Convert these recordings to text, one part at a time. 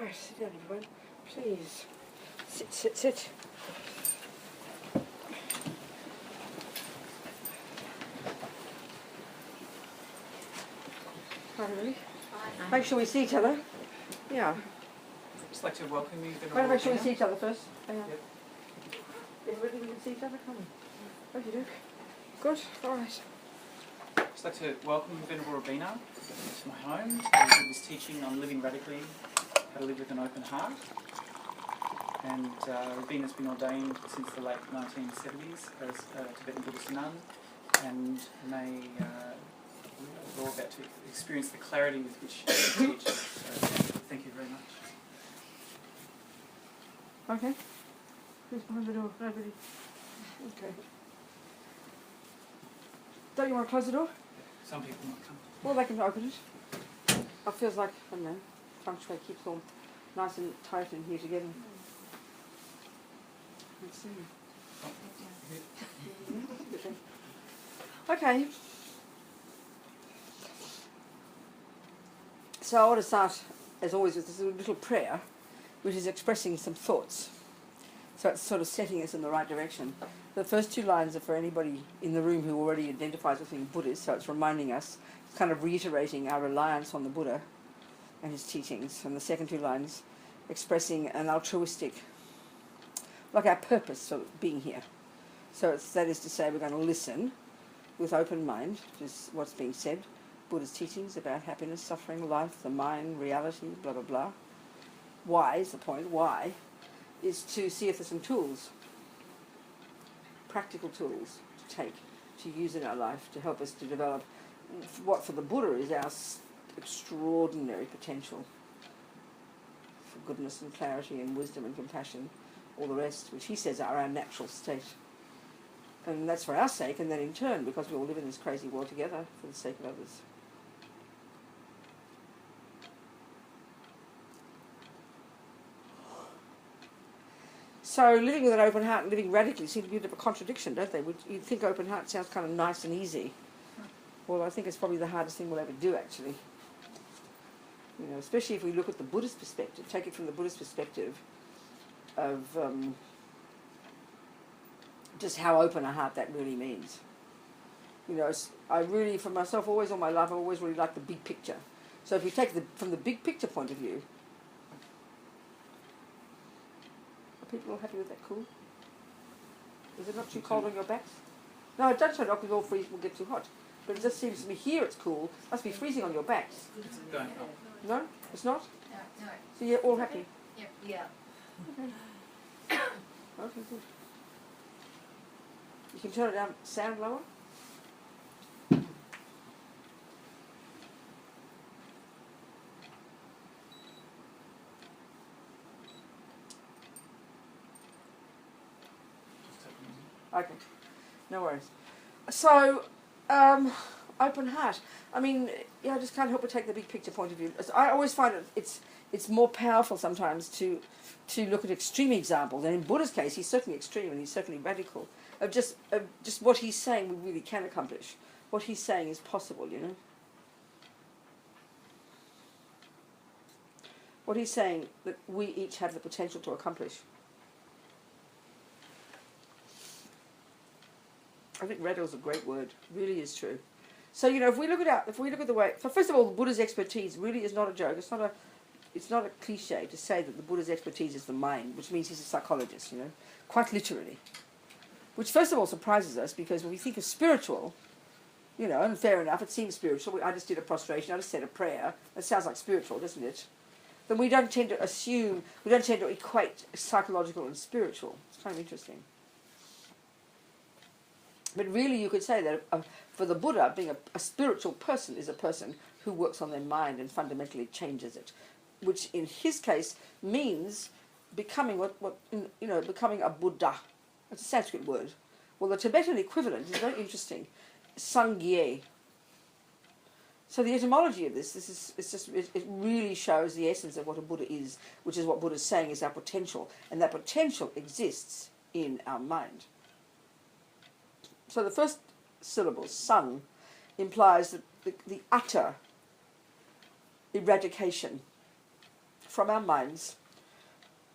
Right, sit down everyone, please. Sit, sit, sit. Hi, really? Make sure we see each other. Yeah. I'd just like to welcome you. Better make sure we see each other first. Yep. Everybody can see each other? Come on. Okie doke. Good, alright. I'd just like to welcome Venerable Robina to my home to do this teaching on living radically, how to live with an open heart. And Robina's been ordained since the late 1970s as a Tibetan Buddhist nun, and we're all about to experience the clarity with which she teaches. So thank you very much. Okay. Who's behind the door? Nobody. Okay. Don't you want to close the door? Some people might come. Well, they can open it. It feels like, I don't know, feng shui keeps all nice and tight in here together. Let's see. Okay. So I want to start, as always, with this little prayer, which is expressing some thoughts. So it's sort of setting us in the right direction. The first two lines are for anybody in the room who already identifies with being Buddhist, so it's reminding us, kind of reiterating our reliance on the Buddha and his teachings. And the second two lines expressing an altruistic, like our purpose for being here. So that is to say, we're going to listen with open mind, which is what's being said, Buddha's teachings about happiness, suffering, life, the mind, reality, blah, blah, blah. Why is the point? Why is to see if there's some tools, practical tools to take, to use in our life, to help us to develop what for the Buddha is our extraordinary potential for goodness and clarity and wisdom and compassion, all the rest, which he says are our natural state. And that's for our sake, and then in turn, because we all live in this crazy world together, for the sake of others. So living with an open heart and living radically seem to be a bit of a contradiction, don't they? You'd think open heart sounds kind of nice and easy. Well, I think it's probably the hardest thing we'll ever do, actually. You know, especially if we look at the Buddhist perspective, take it from the Buddhist perspective of just how open a heart that really means. You know, I really, for myself, always all my life, I've always really liked the big picture. So if we take from the big picture point of view, are people all happy with that? Cool? Is it not too cold on your backs? No, don't turn it off because all freeze will get too hot. But it just seems to me here it's cool. Must be freezing on your backs. It's going up. No? It's not? No. So you're all happy? Yep. Yeah. Okay. Okay, good. You can turn it down, sound lower? Okay, no worries. So, open heart. I mean, yeah, I just can't help but take the big picture point of view. I always find it's more powerful sometimes to look at extreme examples. And in Buddha's case, he's certainly extreme and he's certainly radical. Of just what he's saying we really can accomplish. What he's saying is possible, you know. What he's saying that we each have the potential to accomplish. I think radical is a great word. It really is true. So, you know, if we look at the way, so first of all, the Buddha's expertise really is not a joke. It's not a cliche to say that the Buddha's expertise is the mind, which means he's a psychologist, you know, quite literally. Which first of all surprises us because when we think of spiritual, you know, and fair enough, it seems spiritual. I just did a prostration, I just said a prayer. That sounds like spiritual, doesn't it? Then we don't tend to equate psychological and spiritual. It's kind of interesting. But really you could say that for the Buddha, being a spiritual person is a person who works on their mind and fundamentally changes it, which in his case means becoming becoming a Buddha. It's a Sanskrit word. Well, the Tibetan equivalent is very interesting, Sangye. So the etymology of it really shows the essence of what a Buddha is, which is what Buddha's saying is our potential, and that potential exists in our mind. So the first syllable, sang, implies the utter eradication from our minds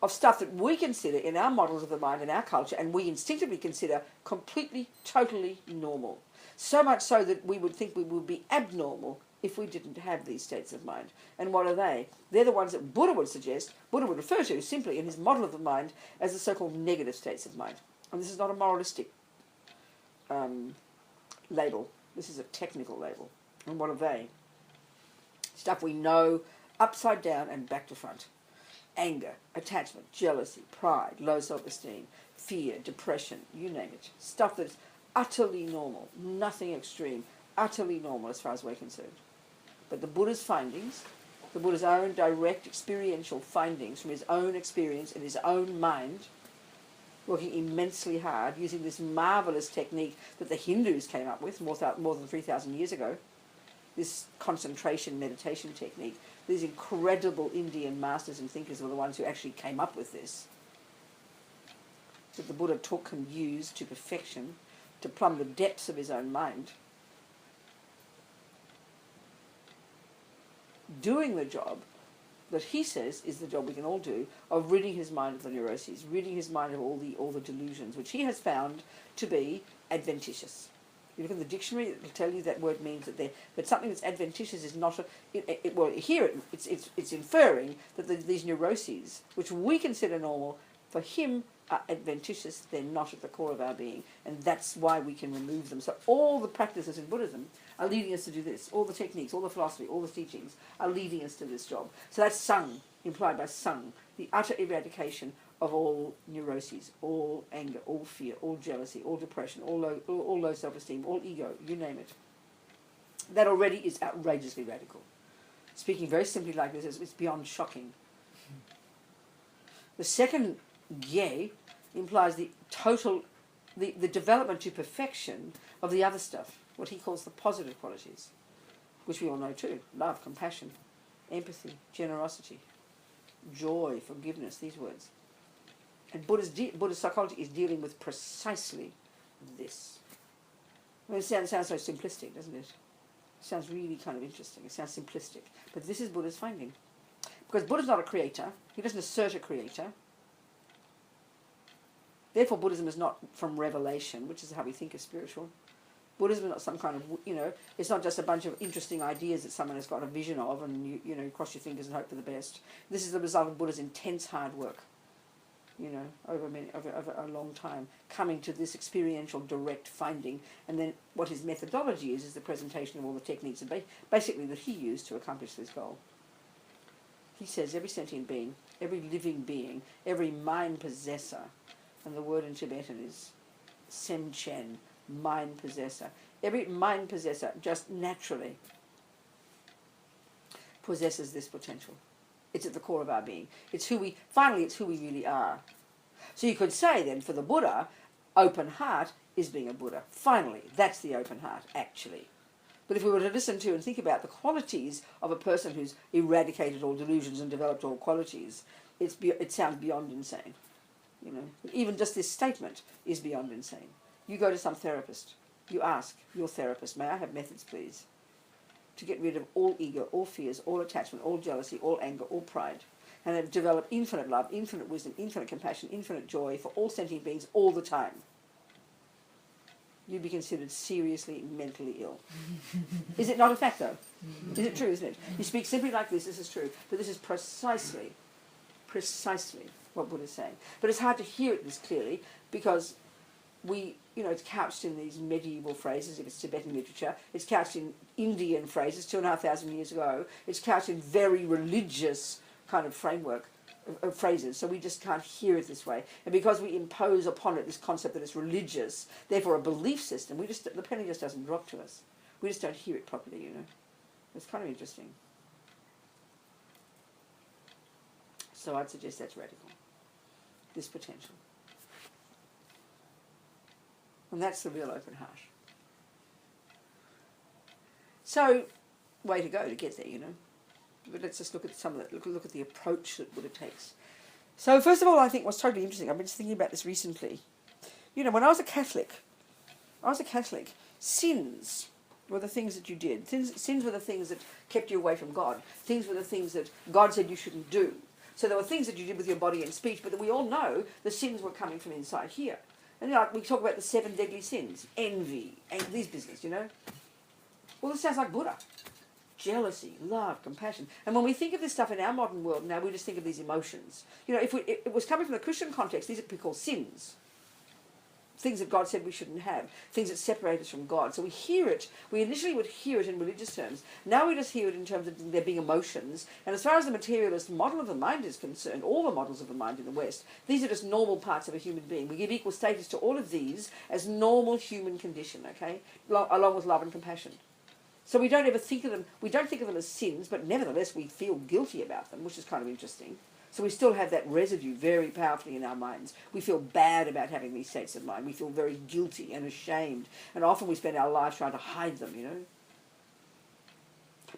of stuff that we consider in our models of the mind and our culture, and we instinctively consider completely, totally normal. So much so that we would think we would be abnormal if we didn't have these states of mind. And what are they? They're the ones that Buddha would suggest, Buddha would refer to simply in his model of the mind as the so-called negative states of mind. And this is not a moralistic label. This is a technical label. And what are they? Stuff we know upside down and back to front. Anger, attachment, jealousy, pride, low self-esteem, fear, depression, you name it. Stuff that's utterly normal, nothing extreme, utterly normal as far as we're concerned. But the Buddha's findings, the Buddha's own direct experiential findings from his own experience in his own mind, working immensely hard, using this marvellous technique that the Hindus came up with more than 3,000 years ago, this concentration meditation technique. These incredible Indian masters and thinkers were the ones who actually came up with this, that the Buddha took and used to perfection to plumb the depths of his own mind, doing the job that he says is the job we can all do of ridding his mind of the neuroses, ridding his mind of all the delusions, which he has found to be adventitious. You look in the dictionary; it will tell you that word means that something that's adventitious is not it's inferring that these neuroses, which we consider normal, for him are adventitious. They're not at the core of our being, and that's why we can remove them. So all the practices in Buddhism are leading us to do this. All the techniques, all the philosophy, all the teachings are leading us to this job. So that's sang, implied by sang, the utter eradication of all neuroses, all anger, all fear, all jealousy, all depression, all low self-esteem, all ego, you name it. That already is outrageously radical. Speaking very simply like this, it's beyond shocking. The second gye implies the total, the development to perfection of the other stuff, what he calls the positive qualities, which we all know too: love, compassion, empathy, generosity, joy, forgiveness, these words. And Buddhist psychology is dealing with precisely this. I mean, it sounds so simplistic, doesn't it? It sounds really kind of interesting. It sounds simplistic. But this is Buddha's finding. Because Buddha's not a creator. He doesn't assert a creator. Therefore, Buddhism is not from revelation, which is how we think of spiritual. Buddhism is not some kind of, it's not just a bunch of interesting ideas that someone has got a vision of and you cross your fingers and hope for the best. This is the result of Buddha's intense hard work, over a long time, coming to this experiential direct finding. And then what his methodology is the presentation of all the techniques and basically that he used to accomplish this goal. He says every sentient being, every living being, every mind possessor, and the word in Tibetan is Semchen, mind possessor. Every mind possessor just naturally possesses this potential. It's at the core of our being. It's who we really are. So you could say then, for the Buddha, open heart is being a Buddha. Finally, that's the open heart, actually. But if we were to listen to and think about the qualities of a person who's eradicated all delusions and developed all qualities, it sounds beyond insane. Even just this statement is beyond insane. You go to some therapist. You ask your therapist, may I have methods, please, to get rid of all ego, all fears, all attachment, all jealousy, all anger, all pride, and have developed infinite love, infinite wisdom, infinite compassion, infinite joy for all sentient beings all the time. You'd be considered seriously mentally ill. Is it not a fact, though? Is it true, isn't it? You speak simply like this is true, but this is precisely what Buddha's saying. But it's hard to hear it this clearly because it's couched in these medieval phrases, if it's Tibetan literature. It's couched in Indian phrases 2,500 years ago. It's couched in very religious kind of framework of phrases, so we just can't hear it this way. And because we impose upon it this concept that it's religious, therefore a belief system, the penny just doesn't drop to us. We just don't hear it properly, It's kind of interesting. So I'd suggest that's radical. This potential. And that's the real open heart. So, way to go to get there, But let's just look at look at the approach that Buddha takes. So first of all, I think what's totally interesting, I've been just thinking about this recently. When I was a Catholic, sins were the things that you did. Sins were the things that kept you away from God. Things were the things that God said you shouldn't do. So there were things that you did with your body and speech, but that we all know the sins were coming from inside here. And like we talk about the 7 deadly sins, envy, and these business, Well, this sounds like Buddha. Jealousy, love, compassion. And when we think of this stuff in our modern world now, we just think of these emotions. If it was coming from the Christian context, these are called sins. Things that God said we shouldn't have, things that separate us from God. So we hear it, we initially would hear it in religious terms. Now we just hear it in terms of there being emotions. And as far as the materialist model of the mind is concerned, all the models of the mind in the West, these are just normal parts of a human being. We give equal status to all of these as normal human condition, okay, along with love and compassion. So we don't think of them as sins, but nevertheless we feel guilty about them, which is kind of interesting. So we still have that residue very powerfully in our minds. We feel bad about having these states of mind. We feel very guilty and ashamed. And often we spend our lives trying to hide them,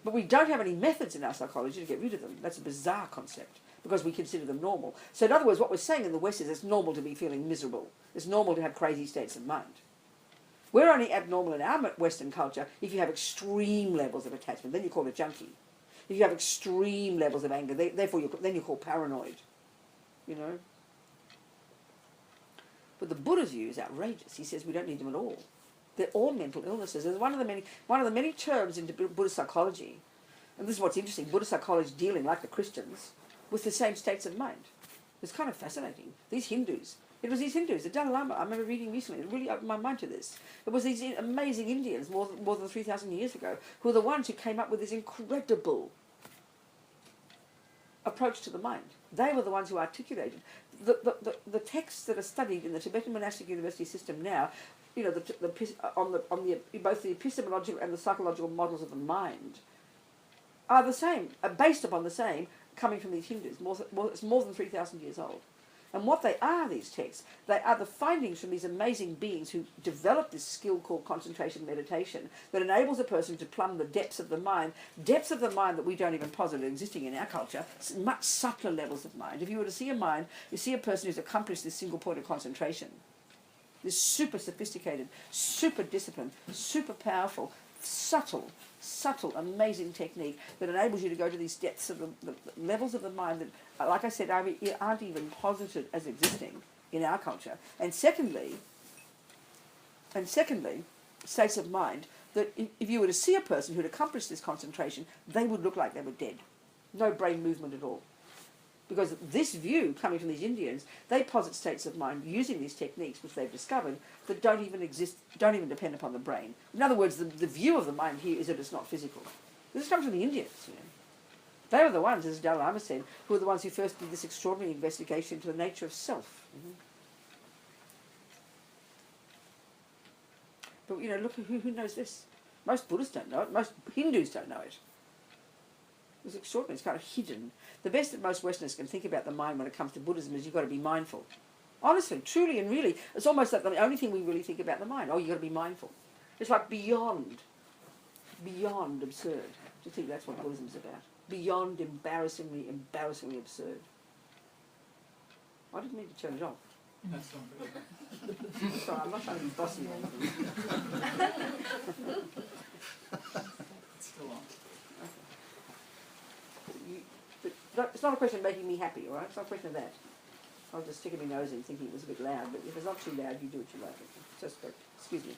But we don't have any methods in our psychology to get rid of them. That's a bizarre concept because we consider them normal. So in other words, what we're saying in the West is it's normal to be feeling miserable. It's normal to have crazy states of mind. We're only abnormal in our Western culture if you have extreme levels of attachment. Then you call it junkie. If you have extreme levels of anger, therefore then you're called paranoid, But the Buddha's view is outrageous. He says we don't need them at all. They're all mental illnesses. There's one of the many terms in Buddhist psychology, and this is what's interesting. Buddhist psychology dealing, like the Christians, with the same states of mind. It's kind of fascinating. These Hindus. It was these Hindus, the Dalai Lama, I remember reading recently, it really opened my mind to this. It was these amazing Indians more than 3,000 years ago who were the ones who came up with this incredible approach to the mind. They were the ones who articulated. The texts that are studied in the Tibetan monastic university system now, both the epistemological and the psychological models of the mind are the same, are based upon the same, coming from these Hindus. It's more than 3,000 years old. And what they are, these texts, they are the findings from these amazing beings who developed this skill called concentration meditation that enables a person to plumb the depths of the mind that we don't even posit existing in our culture, much subtler levels of mind. If you were to see a mind, you see a person who's accomplished this single point of concentration, this super sophisticated, super disciplined, super powerful, subtle, amazing technique that enables you to go to these depths of the levels of the mind that, like I said, aren't even posited as existing in our culture. And secondly, states of mind that if you were to see a person who'd accomplished this concentration, they would look like they were dead. No brain movement at all. Because this view, coming from these Indians, they posit states of mind using these techniques which they've discovered that don't even exist, don't even depend upon the brain. In other words, the view of the mind here is that it's not physical. This comes from the Indians. They were the ones, as Dalai Lama said, who were the ones who first did this extraordinary investigation into the nature of self. But, look, who knows this? Most Buddhists don't know it. Most Hindus don't know it. It's extraordinary. It's kind of hidden. The best that most Westerners can think about the mind when it comes to Buddhism is you've got to be mindful. Honestly, truly and really, it's almost like the only thing we really think about the mind. Oh, you've got to be mindful. It's like beyond absurd to think that's what Buddhism's about. Beyond embarrassingly absurd. I didn't mean to turn it off. That's not good. Sorry, I'm not trying to be bossy or anything. It's still on. It's not a question of making me happy, all right? It's not a question of that. I was just sticking my nose in thinking it was a bit loud, but if it's not too loud, you do what you like. Just, excuse me.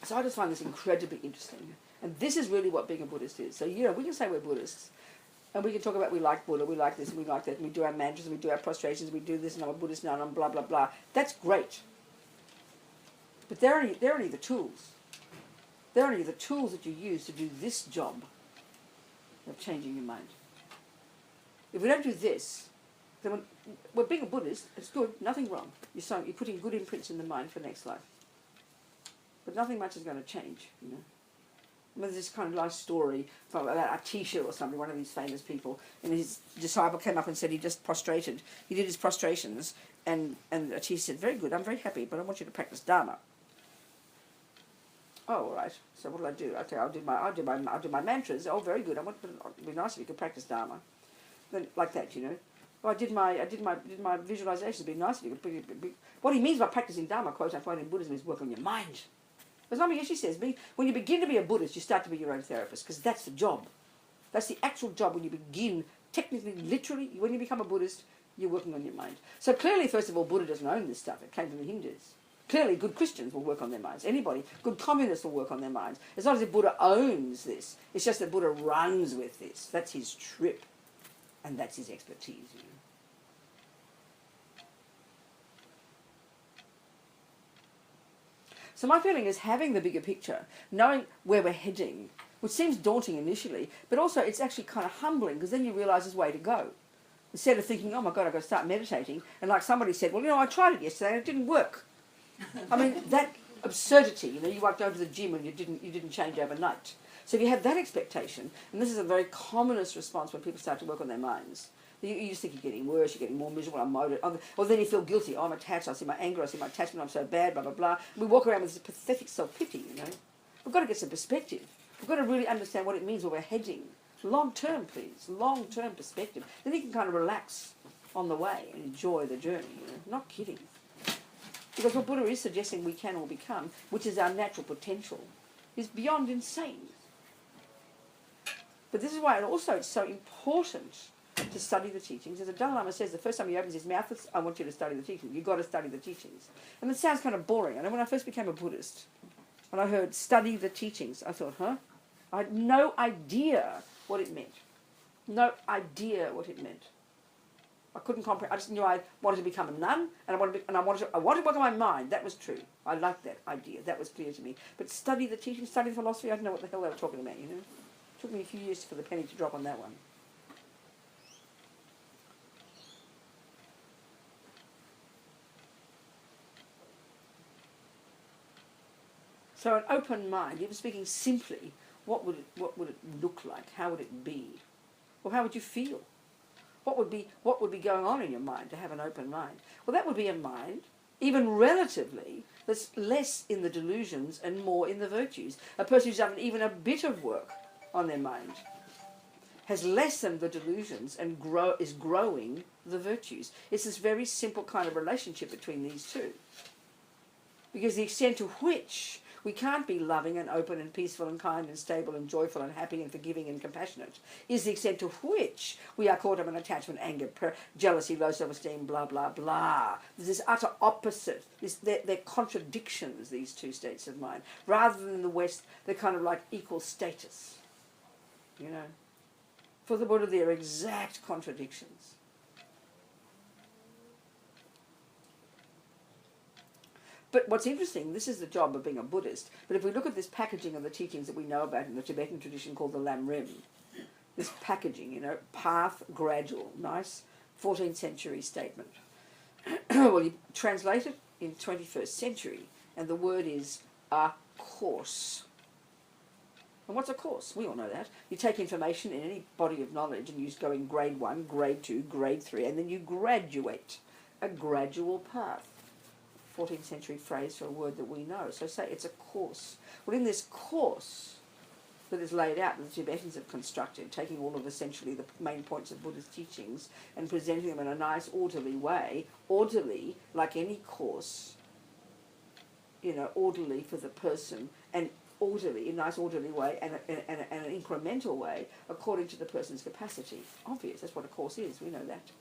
So I just find this incredibly interesting. And this is really what being a Buddhist is. So, we can say we're Buddhists, and we can talk about we like Buddha, we like this, and we like that, and we do our mantras, and we do our prostrations, we do this, and I'm a Buddhist now, and I'm blah, blah, blah. That's great. But they're only the tools. They're only the tools that you use to do this job of changing your mind. If we don't do this, then we're being a Buddhist, it's good, nothing wrong. You're putting good imprints in the mind for next life. But nothing much is going to change, I mean, there's this kind of nice story about Atisha or somebody, one of these famous people, and his disciple came up and said he just prostrated. He did his prostrations, and Atisha said, very good, I'm very happy, but I want you to practice Dharma. Oh, all right. So what will I do? Okay, I'll do my mantras. Oh, very good. It'd be nice if you could practice Dharma. Then like that, Oh, I did my visualizations. It'd be nice if you could. What he means by practicing Dharma, quote unquote, in Buddhism, is work on your mind. As Nami Yeshe says, when you begin to be a Buddhist, you start to be your own therapist because that's the job. That's the actual job when you begin, technically, literally, when you become a Buddhist, you're working on your mind. So clearly, first of all, Buddha doesn't own this stuff. It came from the Hindus. Clearly, good Christians will work on their minds. Anybody, good communists will work on their minds. It's not as if Buddha owns this. It's just that Buddha runs with this. That's his trip. And that's his expertise. You know. So my feeling is having the bigger picture, knowing where we're heading, which seems daunting initially, but also it's actually kind of humbling because then you realise there's a way to go. Instead of thinking, oh my God, I've got to start meditating, and like somebody said, well, you know, I tried it yesterday and it didn't work. I mean, that absurdity, you know, you walked over to the gym and you didn't change overnight. So if you have that expectation, and this is a very commonest response when people start to work on their minds, you just think you're getting worse, you're getting more miserable, I'm motivated. Or then you feel guilty, oh, I'm attached, I see my anger, I see my attachment, I'm so bad, blah, blah, blah. We walk around with this pathetic self-pity, you know. We've got to get some perspective. We've got to really understand what it means where we're heading. Long-term, please, long-term perspective. Then you can kind of relax on the way and enjoy the journey, you know. Not kidding. Because what Buddha is suggesting we can all become, which is our natural potential, is beyond insane. But this is why it's so important to study the teachings. As the Dalai Lama says, the first time he opens his mouth, it's, I want you to study the teachings. You've got to study the teachings. And it sounds kind of boring. I know when I first became a Buddhist, and I heard study the teachings, I thought, huh? I had no idea what it meant. No idea what it meant. I couldn't comprehend. I just knew I wanted to become a nun, and I wanted to work on my mind. That was true. I liked that idea. That was clear to me. But study the teachings, study the philosophy, I didn't know what the hell they were talking about, you know. It took me a few years for the penny to drop on that one. So an open mind, even speaking simply, what would it look like? How would it be? Or how would you feel? What would be going on in your mind to have an open mind? Well, that would be a mind, even relatively, that's less in the delusions and more in the virtues. A person who's done even a bit of work on their mind has lessened the delusions and is growing the virtues. It's this very simple kind of relationship between these two. Because the extent to which we can't be loving and open and peaceful and kind and stable and joyful and happy and forgiving and compassionate is the extent to which we are caught up in attachment, anger, jealousy, low self-esteem, blah, blah, blah. There's this utter opposite. They're contradictions, these two states of mind. Rather than in the West, they're kind of like equal status. You know? For the Buddha, they're exact contradictions. But what's interesting, this is the job of being a Buddhist, but if we look at this packaging of the teachings that we know about in the Tibetan tradition called the Lam Rim, this packaging, you know, path, gradual, nice 14th century statement. Well, you translate it in 21st century, and the word is a course. And what's a course? We all know that. You take information in any body of knowledge and you go in grade 1, grade 2, grade 3, and then you graduate. A gradual path. 14th century phrase for a word that we know. So say it's a course. Well, in this course that is laid out, that the Tibetans have constructed, taking all of essentially the main points of Buddha's teachings and presenting them in a nice, orderly way, orderly, like any course, you know, orderly for the person, and orderly, in a nice orderly way, and an incremental way, according to the person's capacity. Obvious, that's what a course is, we know that.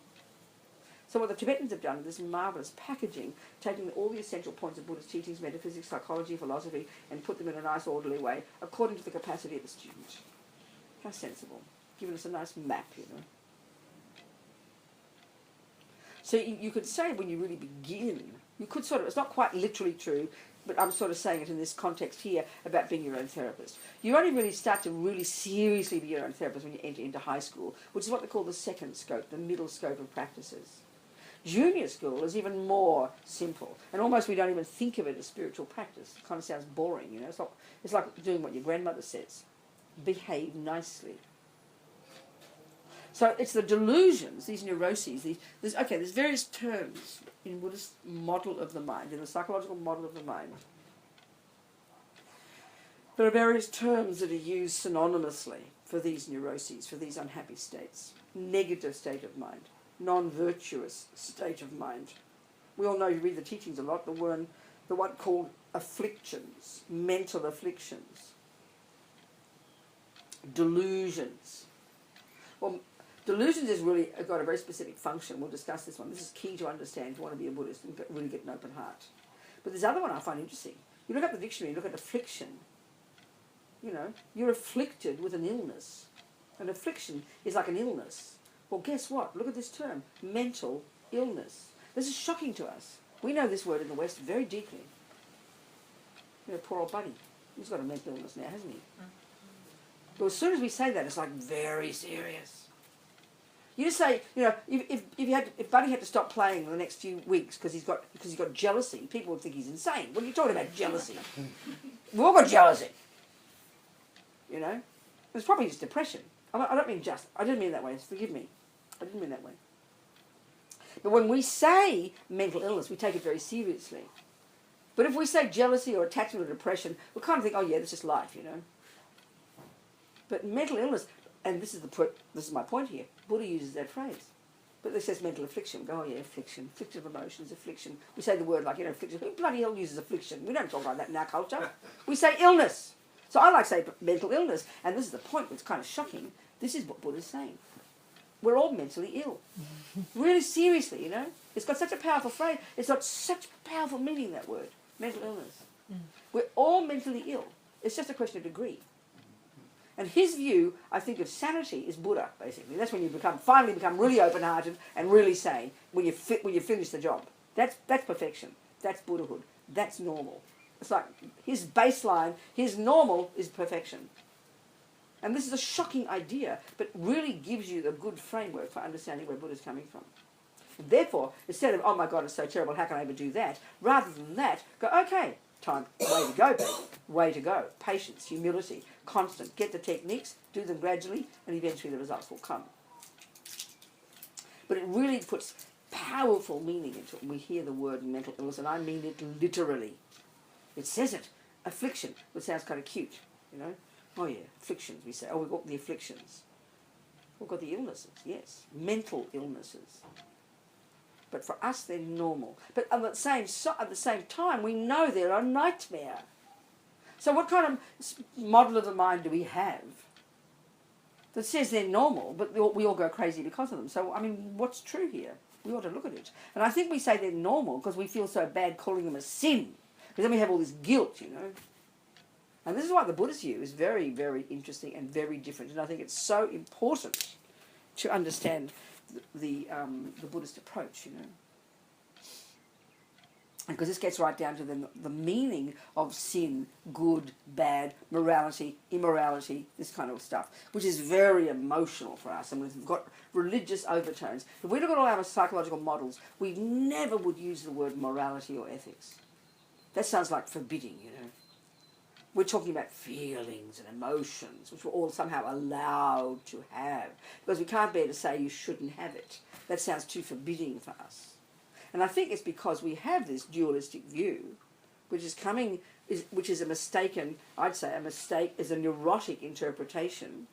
So what the Tibetans have done is this marvellous packaging, taking all the essential points of Buddhist teachings, metaphysics, psychology, philosophy, and put them in a nice orderly way, according to the capacity of the student. How sensible. Giving us a nice map, you know. So you could say when you really begin, you could sort of, it's not quite literally true, but I'm sort of saying it in this context here about being your own therapist. You only really start to really seriously be your own therapist when you enter into high school, which is what they call the second scope, the middle scope of practices. Junior school is even more simple, and almost we don't even think of it as spiritual practice. It kind of sounds boring, you know. It's like doing what your grandmother says. Behave nicely. So it's the delusions, these neuroses, there's various terms in Buddhist model of the mind, in the psychological model of the mind. There are various terms that are used synonymously for these neuroses, for these unhappy states. Negative state of mind. Non-virtuous state of mind. We all know, you read the teachings a lot, the one called afflictions, mental afflictions, delusions, Well, delusions has really got a very specific function. We'll discuss this one. This is key to understand if you want to be a Buddhist and really get an open heart. But there's other one I find interesting. You look up the dictionary, you look at affliction. You know, you're afflicted with an illness. An affliction is like an illness. Well, guess what? Look at this term, mental illness. This is shocking to us. We know this word in the West very deeply. You know, poor old Buddy. He's got a mental illness now, hasn't he? But as soon as we say that, it's like very serious. You just say, you know, if Buddy had to stop playing in the next few weeks because he's got jealousy, people would think he's insane. What are you talking about, jealousy? We've all got jealousy. You know, it's probably just depression. I don't mean just. I didn't mean that way. Forgive me. I didn't mean that way. But when we say mental illness, we take it very seriously. But if we say jealousy or attachment or depression, we kind of think, oh yeah, that's just life, you know. But mental illness, and this is my point here. Buddha uses that phrase. But it says mental affliction. We go, oh yeah, affliction, afflictive emotions, affliction. We say the word like, you know, affliction. Who bloody hell uses affliction? We don't talk like that in our culture. We say illness. So I like to say mental illness, and this is the point that's kind of shocking. This is what Buddha's saying. We're all mentally ill. Really seriously, you know. It's got such a powerful phrase. It's got such powerful meaning, that word, mental illness. We're all mentally ill. It's just a question of degree. And his view, I think, of sanity is Buddha, basically. That's when you finally become really open-hearted and really sane, when you finish the job. That's perfection. That's Buddhahood. That's normal. It's like his baseline, his normal is perfection. And this is a shocking idea, but really gives you a good framework for understanding where Buddha's coming from. And therefore, instead of, oh my God, it's so terrible, how can I ever do that? Rather than that, go, okay, time, way to go, baby. Way to go. Patience, humility, constant. Get the techniques, do them gradually, and eventually the results will come. But it really puts powerful meaning into it when we hear the word mental illness, and I mean it literally. It says it, affliction, which sounds kind of cute, you know. Oh yeah, afflictions, we say. Oh, we've got the afflictions. We've got the illnesses, yes, mental illnesses. But for us, they're normal. But at the same time, we know they're a nightmare. So what kind of model of the mind do we have that says they're normal, but we all go crazy because of them? So, I mean, what's true here? We ought to look at it. And I think we say they're normal because we feel so bad calling them a sin. Because then we have all this guilt, you know. And this is why the Buddhist view is very, very interesting and very different. And I think it's so important to understand the Buddhist approach, you know. Because this gets right down to the meaning of sin, good, bad, morality, immorality, this kind of stuff, which is very emotional for us. And we've got religious overtones. If we look at all our psychological models, we never would use the word morality or ethics. That sounds like forbidding, you know. We're talking about feelings and emotions, which we're all somehow allowed to have. Because we can't bear to say you shouldn't have it. That sounds too forbidding for us. And I think it's because we have this dualistic view, which is a mistaken, I'd say a mistake, is a neurotic interpretation,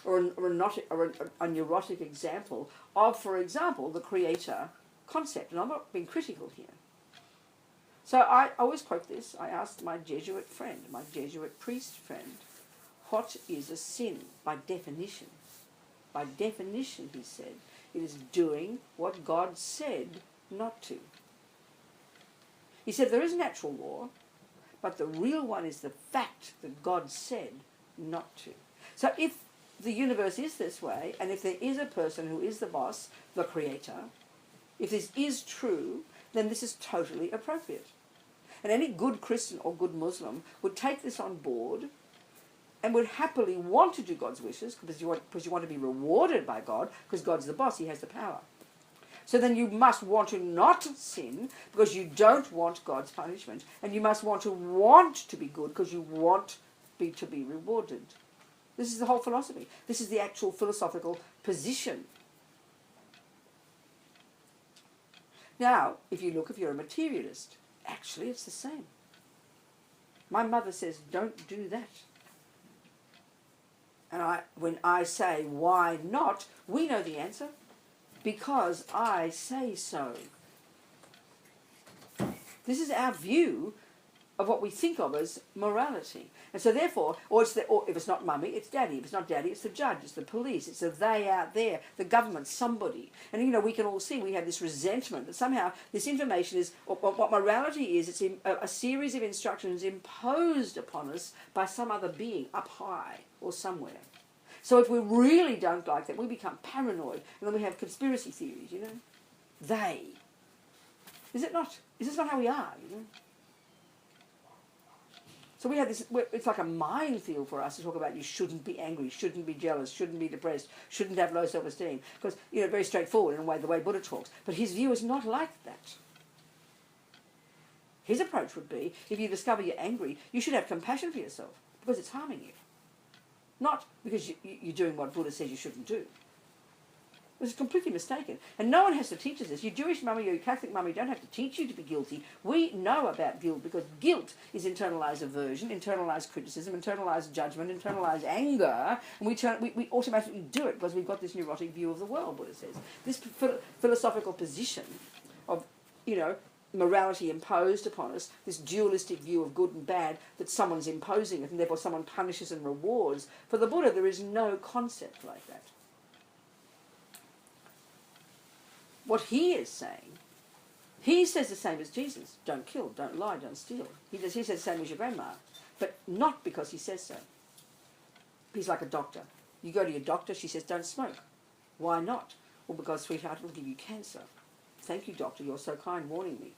or a neurotic example of, for example, the creator concept. And I'm not being critical here. So I always quote this. I asked my Jesuit friend, my Jesuit priest friend, what is a sin by definition? By definition, he said, it is doing what God said not to. He said there is natural law, but the real one is the fact that God said not to. So if the universe is this way, and if there is a person who is the boss, the creator, if this is true, then this is totally appropriate. And any good Christian or good Muslim would take this on board and would happily want to do God's wishes because you want to be rewarded by God, because God's the boss, he has the power. So then you must want to not sin because you don't want God's punishment, and you must want to be good because you want to be rewarded. This is the whole philosophy. This is the actual philosophical position. Now, if you're a materialist, actually it's the same. My mother says, don't do that. And when I say, why not, we know the answer. Because I say so. This is our view of what we think of as morality. And so therefore, or if it's not mummy, it's daddy. If it's not daddy, it's the judge, it's the police, it's the they out there, the government, somebody. And you know, we can all see we have this resentment that somehow this information is, or what morality is, it's a series of instructions imposed upon us by some other being up high or somewhere. So if we really don't like that, we become paranoid, and then we have conspiracy theories, you know. They. Is it not? Is this not how we are, you know? So we have this, it's like a minefield for us to talk about you shouldn't be angry, shouldn't be jealous, shouldn't be depressed, shouldn't have low self-esteem. Because, you know, very straightforward in a way, the way Buddha talks. But his view is not like that. His approach would be, if you discover you're angry, you should have compassion for yourself, because it's harming you. Not because you're doing what Buddha says you shouldn't do. This is completely mistaken. And no one has to teach us this. Your Jewish mummy or your Catholic mummy don't have to teach you to be guilty. We know about guilt because guilt is internalized aversion, internalized criticism, internalized judgment, internalized anger, and we automatically do it because we've got this neurotic view of the world, Buddha says. This philosophical position of, you know, morality imposed upon us, this dualistic view of good and bad, that someone's imposing it and therefore someone punishes and rewards. For the Buddha, there is no concept like that. What he is saying, he says the same as Jesus. Don't kill, don't lie, don't steal. He says the same as your grandma. But not because he says so. He's like a doctor. You go to your doctor, she says, don't smoke. Why not? Well, because, sweetheart, it'll give you cancer. Thank you, doctor, you're so kind warning me.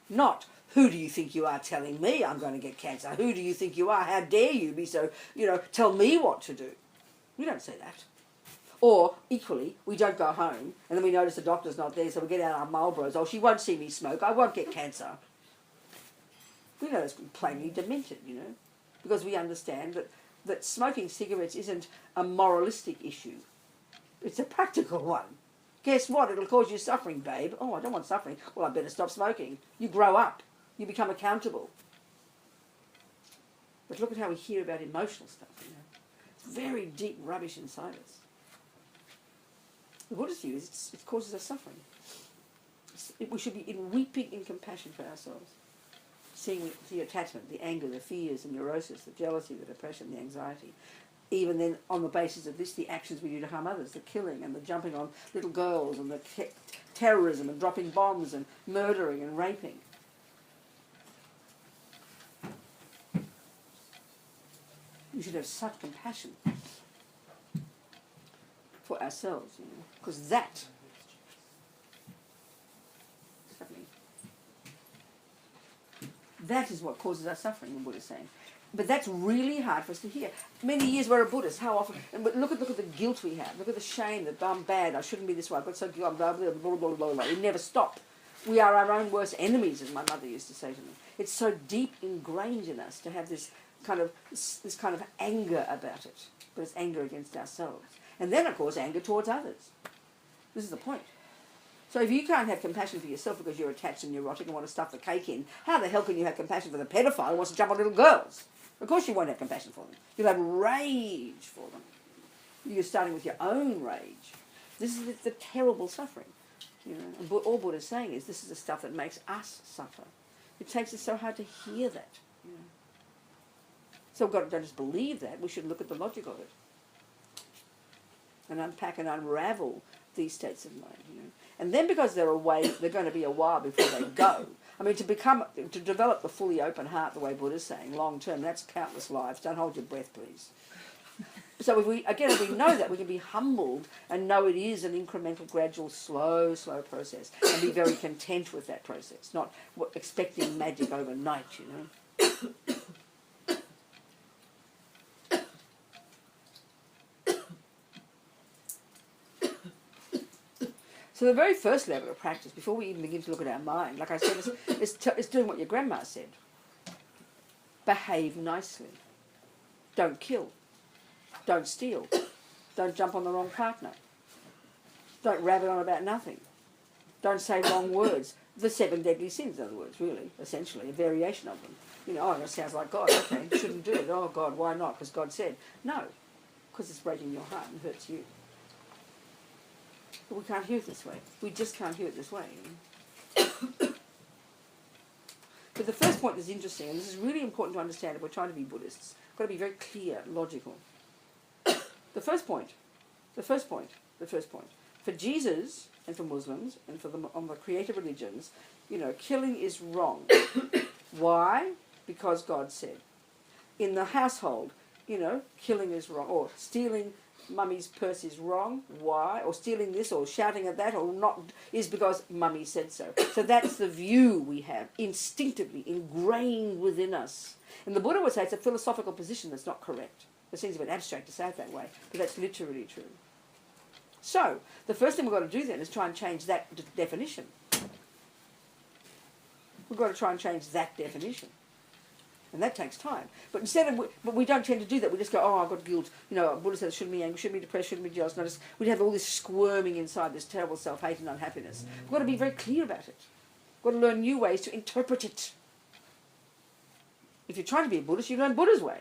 Not, who do you think you are telling me I'm going to get cancer? Who do you think you are? How dare you be so, you know, tell me what to do. We don't say that. Or, equally, we don't go home, and then we notice the doctor's not there, so we get out our Marlboros. Oh, she won't see me smoke, I won't get cancer. We know it's plainly demented, you know, because we understand that smoking cigarettes isn't a moralistic issue. It's a practical one. Guess what? It'll cause you suffering, babe. Oh, I don't want suffering. Well, I better stop smoking. You grow up. You become accountable. But look at how we hear about emotional stuff, you know. It's very deep rubbish inside us. The Buddhist view is it causes us suffering. We should be weeping in compassion for ourselves. Seeing the attachment, the anger, the fears, the neurosis, the jealousy, the depression, the anxiety. Even then, on the basis of this, the actions we do to harm others, the killing and the jumping on little girls and the terrorism and dropping bombs and murdering and raping. We should have such compassion for ourselves, you know, because that is what causes our suffering, the Buddha is saying. But that's really hard for us to hear. Many years we're a Buddhist, how often? And look at the guilt we have. Look at the shame that I'm bad, I shouldn't be this way, I've got so guilty, blah, blah, blah, blah, blah, blah. We never stop. We are our own worst enemies, as my mother used to say to me. It's so deep ingrained in us to have this kind of anger about it. But it's anger against ourselves. And then, of course, anger towards others. This is the point. So if you can't have compassion for yourself because you're attached and neurotic and want to stuff the cake in, how the hell can you have compassion for the pedophile who wants to jump on little girls? Of course you won't have compassion for them. You'll have rage for them. You're starting with your own rage. This is the terrible suffering. You know, and all Buddha's saying is this is the stuff that makes us suffer. It takes us so hard to hear that. You know. So we've got to don't just believe that. We should look at the logic of it and unpack and unravel these states of mind. You know. And then because they're going to be a while before they go. I mean, to develop the fully open heart, the way Buddha's saying, long term, that's countless lives. Don't hold your breath, please. So if we know that, we can be humbled and know it is an incremental, gradual, slow process, and be very content with that process, not expecting magic overnight, you know. So the very first level of practice, before we even begin to look at our mind, like I said, is doing what your grandma said. Behave nicely. Don't kill. Don't steal. Don't jump on the wrong partner. Don't rabbit on about nothing. Don't say wrong words. The 7 deadly sins, in other words, really, essentially, a variation of them. You know, oh, that sounds like God. Okay, shouldn't do it. Oh, God, why not? Because God said. No, because it's breaking your heart and hurts you. But we can't hear it this way. We just can't hear it this way. You know? But the first point is interesting, and this is really important to understand if we're trying to be Buddhists. We've got to be very clear, logical. The first point. For Jesus and for Muslims and for on the creative religions, killing is wrong. Why? Because God said. In the household, killing is wrong, or stealing mummy's purse is wrong. Why? Or stealing this, or shouting at that, or not, is because mummy said so. So that's the view we have, instinctively ingrained within us. And the Buddha would say it's a philosophical position that's not correct. It seems a bit abstract to say it that way, but that's literally true. So, the first thing we've got to do then is try and change that definition. We've got to try and change that definition. And that takes time. But we don't tend to do that. We just go, oh, I've got guilt. Buddha says, shouldn't be angry, shouldn't be depressed, shouldn't be jealous. No, we'd have all this squirming inside, this terrible self-hate and unhappiness. We've got to be very clear about it. We've got to learn new ways to interpret it. If you're trying to be a Buddhist, you learn Buddha's way.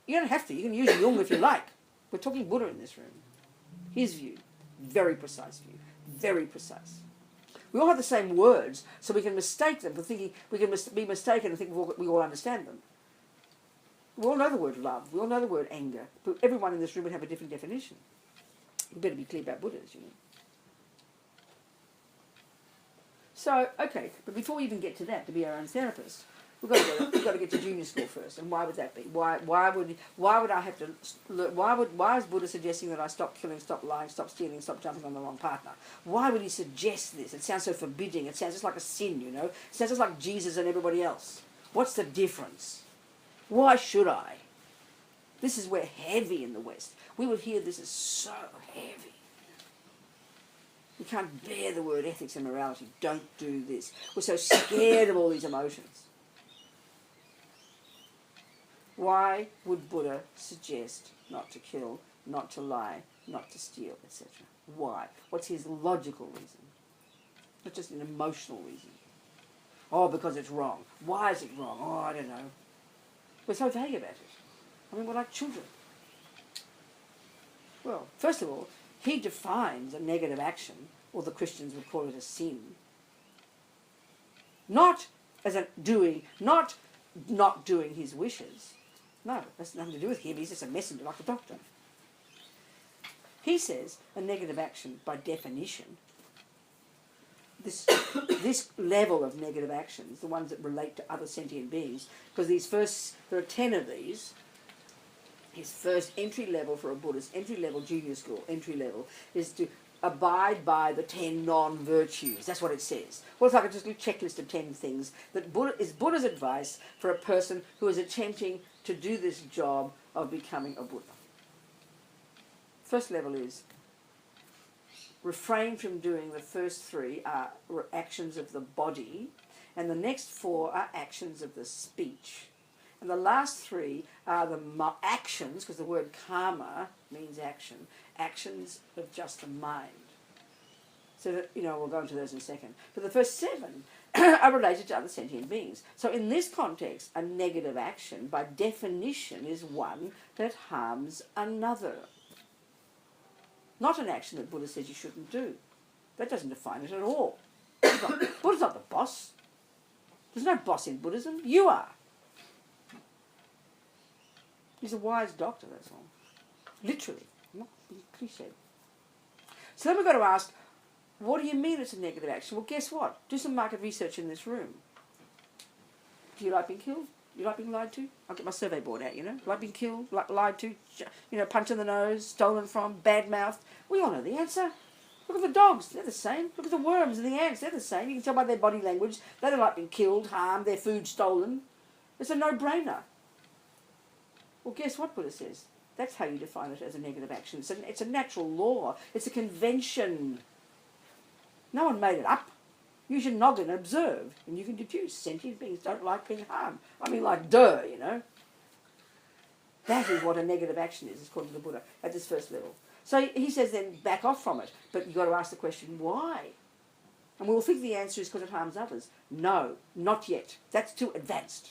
You don't have to. You can use Jung if you like. We're talking Buddha in this room. His view. Very precise view. Very precise. We all have the same words, so we can mistake them for thinking, we can be mistaken and think we all understand them. We all know the word love. We all know the word anger. But everyone in this room would have a different definition. You better be clear about Buddhas, So, okay, but before we even get to that, to be our own therapist, we've got to get to junior school first. And why would that be? Why would I have to learn? Why is Buddha suggesting that I stop killing, stop lying, stop stealing, stop jumping on the wrong partner? Why would he suggest this? It sounds so forbidding. It sounds just like a sin, It sounds just like Jesus and everybody else. What's the difference? Why should I? This is where heavy in the West. We would hear this is so heavy. We can't bear the word ethics and morality. Don't do this. We're so scared of all these emotions. Why would Buddha suggest not to kill, not to lie, not to steal, etc.? Why? What's his logical reason? Not just an emotional reason. Oh, because it's wrong. Why is it wrong? Oh, I don't know. We're so vague about it. I mean, we're like children. Well, first of all, he defines a negative action, or the Christians would call it a sin, not as a doing, not doing his wishes. No, that's nothing to do with him. He's just a messenger like a doctor. He says a negative action, by definition, this level of negative actions, the ones that relate to other sentient beings, because there are 10 of these. His first entry level for a Buddhist, entry level junior school, entry level, is to abide by the 10 non-virtues. That's what it says. Well, it's like just a checklist of 10 things that is Buddha's advice for a person who is attempting to do this job of becoming a Buddha. First level is refrain from doing the first 3 are actions of the body, and the next 4 are actions of the speech. And the last 3 are the actions, because the word karma means action, actions of just the mind. So that, we'll go into those in a second. But the first 7 are related to other sentient beings. So in this context, a negative action, by definition, is one that harms another. Not an action that Buddha says you shouldn't do. That doesn't define it at all. Buddha's not the boss. There's no boss in Buddhism. You are. He's a wise doctor, that's all. Literally. Not being cliched. So then we've got to ask, what do you mean it's a negative action? Well, guess what? Do some market research in this room. Do you like being killed? You like being lied to? I'll get my survey board out, Like being killed, lied to, punched in the nose, stolen from, bad-mouthed. We all know the answer. Look at the dogs, they're the same. Look at the worms and the ants, they're the same. You can tell by their body language. They don't like being killed, harmed, their food stolen. It's a no-brainer. Well, guess what Buddha says? That's how you define it as a negative action. It's a natural law. It's a convention. No one made it up. Use your noggin and observe, and you can deduce sentient beings don't like being harmed. I mean, like, duh, That is what a negative action is, according to the Buddha, at this first level. So he says then back off from it, but you've got to ask the question, why? And we'll think the answer is because it harms others. No, not yet. That's too advanced.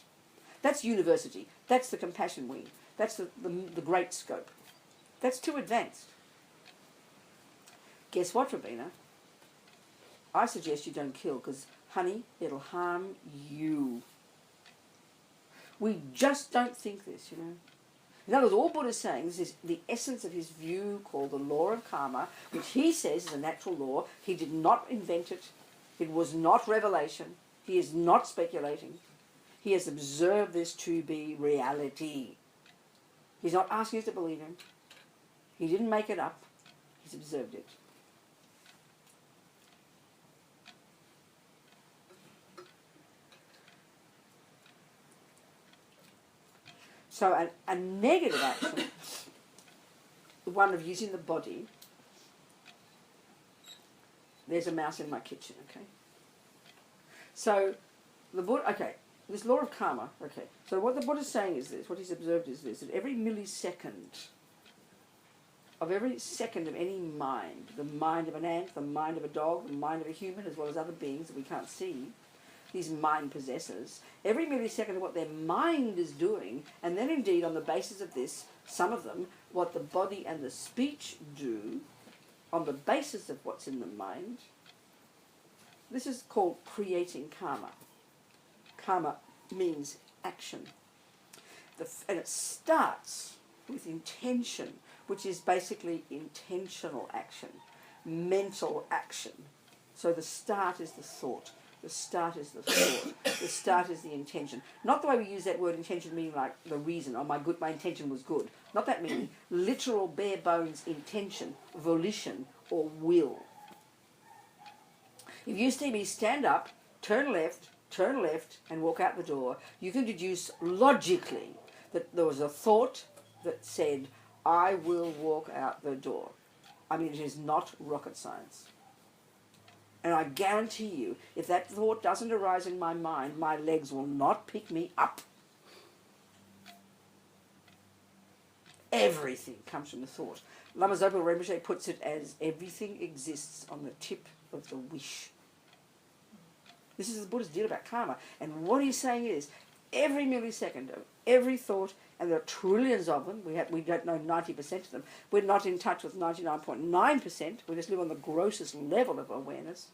That's university. That's the compassion wing. That's the great scope. That's too advanced. Guess what, Robina? I suggest you don't kill because, honey, it'll harm you. We just don't think this, you know. In other words, all Buddha's saying is the essence of his view called the law of karma, which he says is a natural law. He did not invent it. It was not revelation. He is not speculating. He has observed this to be reality. He's not asking us to believe him. He didn't make it up. He's observed it. So a negative action, the one of using the body, there's a mouse in my kitchen, okay? So the Buddha, okay, this law of karma, okay. So what the Buddha's saying is this, what he's observed is this, that every millisecond of every second of any mind, the mind of an ant, the mind of a dog, the mind of a human, as well as other beings that we can't see, these mind possessors, every millisecond of what their mind is doing, and then indeed on the basis of this, some of them, what the body and the speech do, on the basis of what's in the mind, this is called creating karma. Karma means action. And it starts with intention, which is basically intentional action, mental action. So the start is the thought. The start is the thought. The start is the intention. Not the way we use that word intention meaning like the reason, oh my intention was good. Not that meaning. Literal bare bones intention, volition or will. If you see me stand up, turn left and walk out the door, you can deduce logically that there was a thought that said, I will walk out the door. I mean, it is not rocket science. And I guarantee you, if that thought doesn't arise in my mind, my legs will not pick me up. Everything comes from the thought. Lama Zopa Rinpoche puts it as everything exists on the tip of the wish. This is the Buddha's deal about karma. And what he's saying is, every millisecond of every thought, and there are trillions of them, we don't know 90% of them, we're not in touch with 99.9%, we just live on the grossest level of awareness.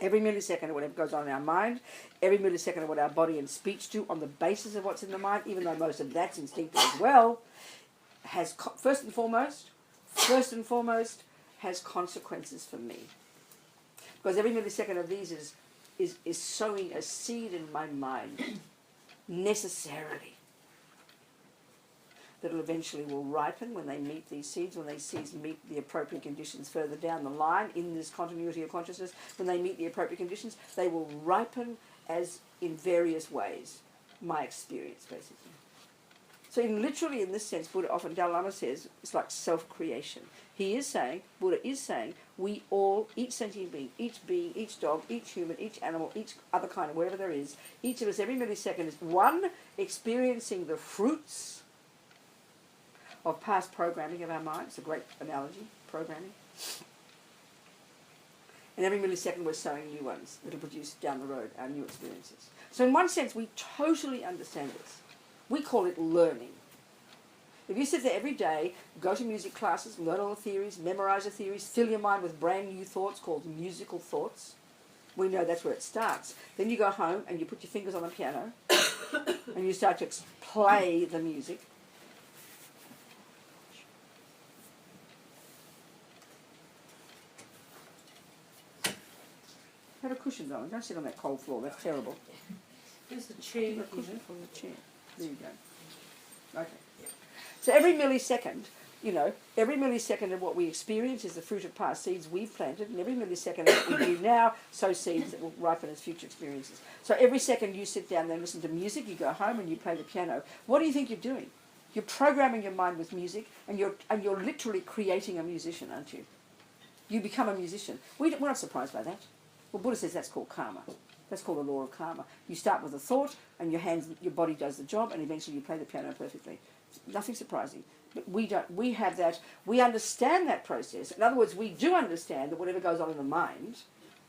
Every millisecond of whatever goes on in our mind, every millisecond of what our body and speech do on the basis of what's in the mind, even though most of that's instinctive as well, has, first and foremost, has consequences for me. Because every millisecond of these is sowing a seed in my mind, necessarily, that eventually will ripen when they meet these seeds, when they meet the appropriate conditions further down the line in this continuity of consciousness, when they meet the appropriate conditions, they will ripen as in various ways, my experience basically. So literally in this sense, Buddha often, Dalai Lama says, it's like self-creation. He is saying, Buddha is saying, we all, each sentient being, each dog, each human, each animal, each other kind of whatever there is, each of us every millisecond is one, experiencing the fruits of past programming of our mind. It's a great analogy, programming. And every millisecond we're sowing new ones that will produce down the road our new experiences. So in one sense we totally understand this. We call it learning. If you sit there every day, go to music classes, learn all the theories, memorize the theories, fill your mind with brand new thoughts called musical thoughts, we know that's where it starts. Then you go home and you put your fingers on the piano and you start to play the music. Have a cushion, darling. Don't sit on that cold floor. That's terrible. There's the chair. A cushion for the chair. There you go. Okay. So every millisecond, every millisecond of what we experience is the fruit of past seeds we've planted, and every millisecond of what we do now sow seeds that will ripen as future experiences. So every second you sit down there and listen to music, you go home and you play the piano. What do you think you're doing? You're programming your mind with music, and you're literally creating a musician, aren't you? You become a musician. We're not surprised by that. Well, Buddha says that's called karma. That's called the law of karma. You start with a thought, and your body does the job, and eventually you play the piano perfectly. Nothing surprising. But we don't. We have that. We understand that process. In other words, we do understand that whatever goes on in the mind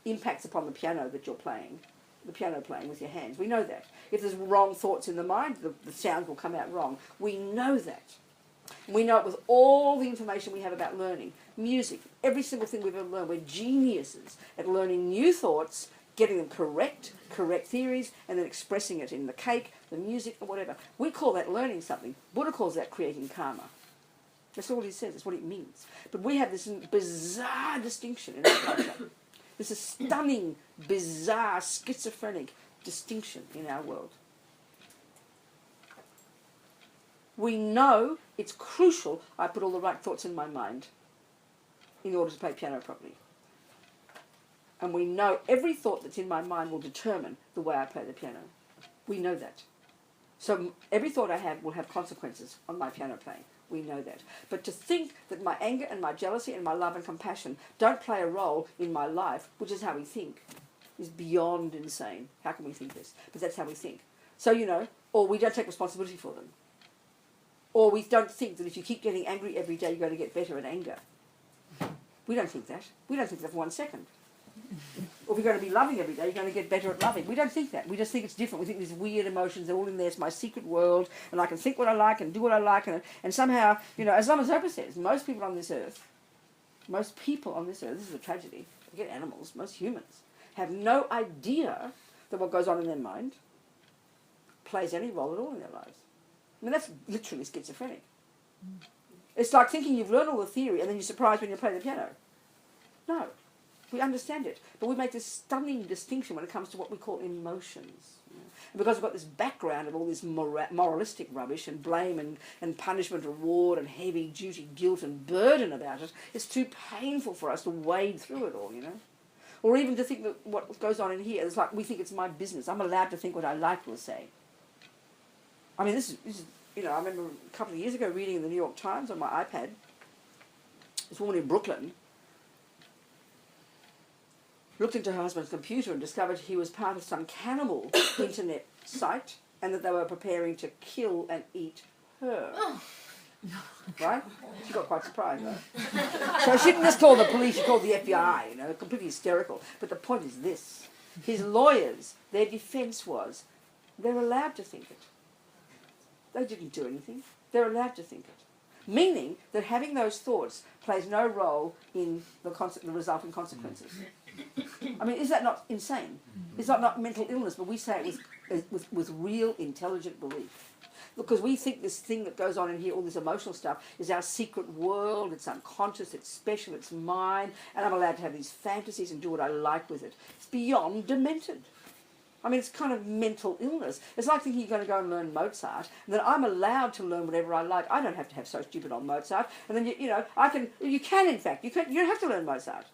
impacts upon the piano that you're playing, the piano playing with your hands. We know that. If there's wrong thoughts in the mind, the sounds will come out wrong. We know that. We know it with all the information we have about learning. Music, every single thing we've ever learned. We're geniuses at learning new thoughts, getting them correct theories, and then expressing it in the cake, the music, or whatever. We call that learning something. Buddha calls that creating karma. That's all he says. That's what it means. But we have this bizarre distinction in our culture. This is stunning, bizarre, schizophrenic distinction in our world. We know it's crucial I put all the right thoughts in my mind in order to play piano properly. And we know every thought that's in my mind will determine the way I play the piano. We know that. So every thought I have will have consequences on my piano playing. We know that. But to think that my anger and my jealousy and my love and compassion don't play a role in my life, which is how we think, is beyond insane. How can we think this? But that's how we think. So, or we don't take responsibility for them. Or we don't think that if you keep getting angry every day, you're going to get better at anger. We don't think that. We don't think that for 1 second. Or if you're going to be loving every day, you're going to get better at loving. We don't think that. We just think it's different. We think these weird emotions are all in there. It's my secret world, and I can think what I like and do what I like. And somehow, as Lama Zopa says, most people on this earth, this is a tragedy. Forget animals, most humans, have no idea that what goes on in their mind plays any role at all in their lives. I mean, that's literally schizophrenic. It's like thinking you've learned all the theory and then you're surprised when you play the piano. No. We understand it, but we make this stunning distinction when it comes to what we call emotions. And because we've got this background of all this moralistic rubbish and blame and punishment, reward and heavy duty, guilt and burden about it, it's too painful for us to wade through it all, Or even to think that what goes on in here, it's like we think it's my business. I'm allowed to think what I like, we'll say. I mean, this is I remember a couple of years ago reading in the New York Times on my iPad, this woman in Brooklyn looked into her husband's computer and discovered he was part of some cannibal internet site and that they were preparing to kill and eat her. Right? She got quite surprised, right? So she didn't just call the police, she called the FBI, completely hysterical. But the point is this. His lawyers, their defence was, they're allowed to think it. They didn't do anything. They're allowed to think it. Meaning that having those thoughts plays no role in the resulting consequences. I mean, is that not insane? It's not mental illness, but we say it with real intelligent belief. Because we think this thing that goes on in here, all this emotional stuff, is our secret world, it's unconscious, it's special, it's mine, and I'm allowed to have these fantasies and do what I like with it. It's beyond demented. I mean, it's kind of mental illness. It's like thinking you're going to go and learn Mozart, and then I'm allowed to learn whatever I like. I don't have to have So Stupid on Mozart. And then, you can in fact. You don't have to learn Mozart.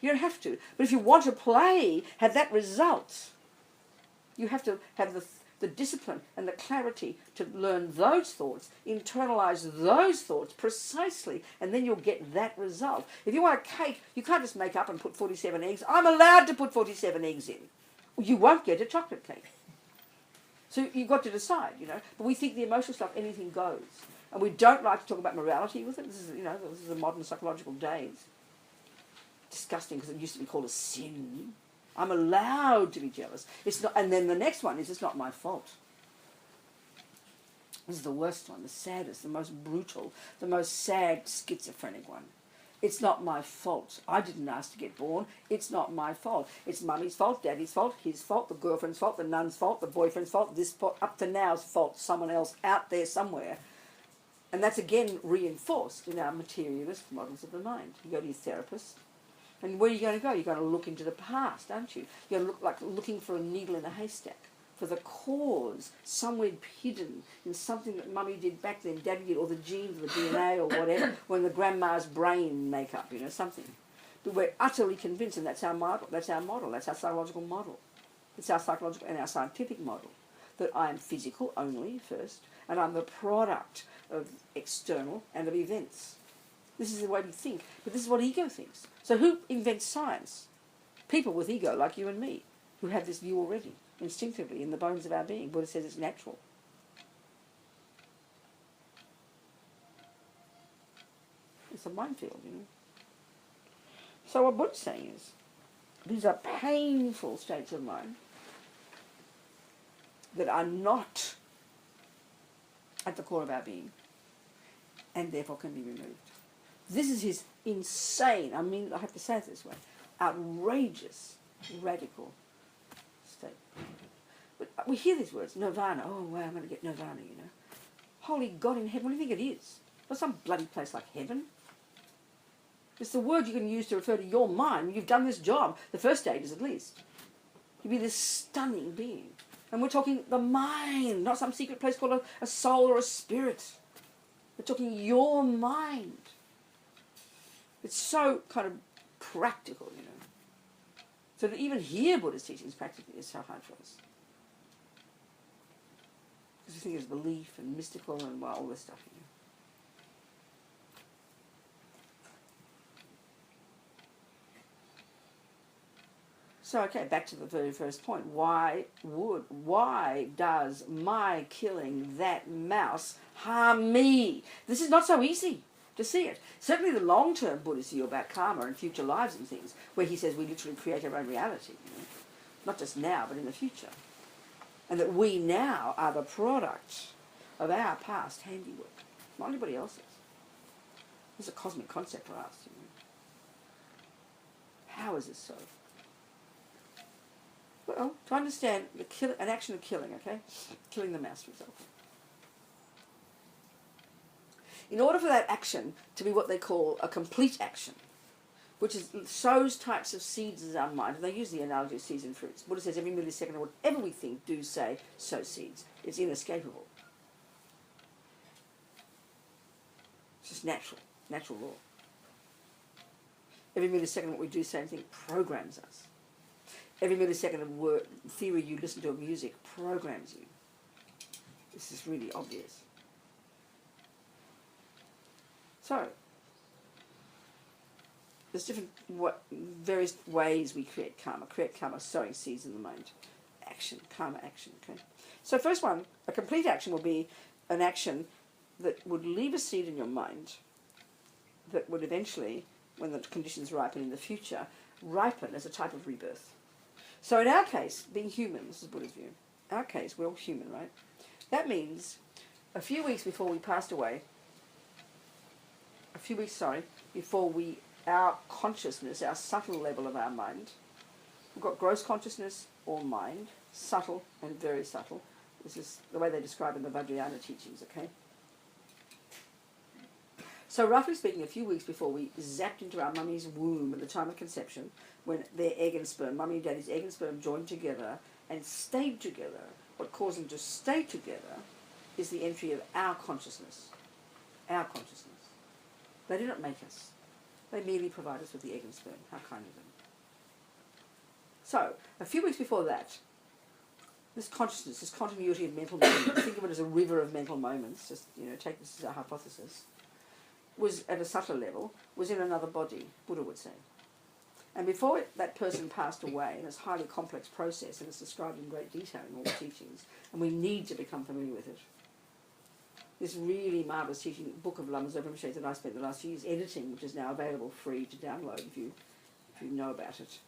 You don't have to. But if you want to play, have that result, you have to have the discipline and the clarity to learn those thoughts, internalise those thoughts precisely, and then you'll get that result. If you want a cake, you can't just make up and put 47 eggs. I'm allowed to put 47 eggs in. You won't get a chocolate cake. So you've got to decide, But we think the emotional stuff, anything goes. And we don't like to talk about morality with it. This is the modern psychological days. Disgusting, because it used to be called a sin. I'm allowed to be jealous. It's not, and then the next one is, it's not my fault. This is the worst one, the saddest, the most brutal, the most sad schizophrenic one. It's not my fault. I didn't ask to get born. It's not my fault. It's mummy's fault, daddy's fault, his fault, the girlfriend's fault, the nun's fault, the boyfriend's fault, this fault, up to now's fault, someone else out there somewhere. And that's again reinforced in our materialist models of the mind. You go to your therapist, and where are you going to go? You're going to look into the past, aren't you? You're going to look like looking for a needle in a haystack, for the cause, somewhere hidden in something that mummy did back then, daddy did, or the genes, or the DNA, or whatever, when the grandma's brain make up, something. But we're utterly convinced, and that's our model, that's our psychological model. It's our psychological and our scientific model, that I am physical only first, and I'm the product of external and of events. This is the way we think, but this is what ego thinks. So who invents science? People with ego, like you and me, who have this view already, instinctively, in the bones of our being. Buddha says it's natural. It's a minefield, So what Buddha's saying is, these are painful states of mind that are not at the core of our being, and therefore can be removed. This is his insane, I have to say it this way, outrageous, radical state. But we hear these words, nirvana. Oh, wow, I'm going to get nirvana, you know. Holy God in heaven, what do you think it is? Not some bloody place like heaven. It's the word you can use to refer to your mind. You've done this job, the first stages at least. You'll be this stunning being. And we're talking the mind, not some secret place called a soul or a spirit. We're talking your mind. It's so kind of practical, you know. So to even hear Buddha's teachings practically is so hard for us. Because we think it's belief and mystical and well, all this stuff, you know. So, okay, back to the very first point. Why does my killing that mouse harm me? This is not so easy to see it. Certainly the long-term Buddhist view about karma and future lives and things, where he says we literally create our own reality, you know? Not just now, but in the future. And that we now are the product of our past handiwork, not anybody else's. This is a cosmic concept for us, you know? How is this so? Well, to understand an action of killing, okay? Killing the mouse, for example. In order for that action to be what they call a complete action, which sows types of seeds in our mind, and they use the analogy of seeds and fruits. Buddha says every millisecond of whatever we think, do, say, sow seeds. It's inescapable. It's just natural law. Every millisecond of what we do, say, and think programs us. Every millisecond of theory you listen to of music programs you. This is really obvious. So, there's various ways we create karma. Create karma, sowing seeds in the mind. Action, karma action, okay? So first one, a complete action will be an action that would leave a seed in your mind that would eventually, when the conditions ripen in the future, ripen as a type of rebirth. So in our case, being human, this is Buddha's view, our case, we're all human, right? That means a few weeks before we passed away, before our consciousness, our subtle level of our mind, we've got gross consciousness or mind, subtle and very subtle. This is the way they describe in the Vajrayana teachings, okay? So roughly speaking, a few weeks before we zapped into our mummy's womb at the time of conception, when their egg and sperm, mummy and daddy's egg and sperm joined together and stayed together, what caused them to stay together is the entry of our consciousness. Our consciousness. They did not make us. They merely provide us with the egg and sperm. How kind of them. So, a few weeks before that, this consciousness, this continuity of mental moments, think of it as a river of mental moments, just, you know, take this as a hypothesis, was at a subtle level, was in another body, Buddha would say. And before that person passed away, in this highly complex process, and it's described in great detail in all the teachings, and we need to become familiar with it. This really marvellous teaching, Book of Lamas Rinpoche that I spent the last few years editing, which is now available free to download if you know about it.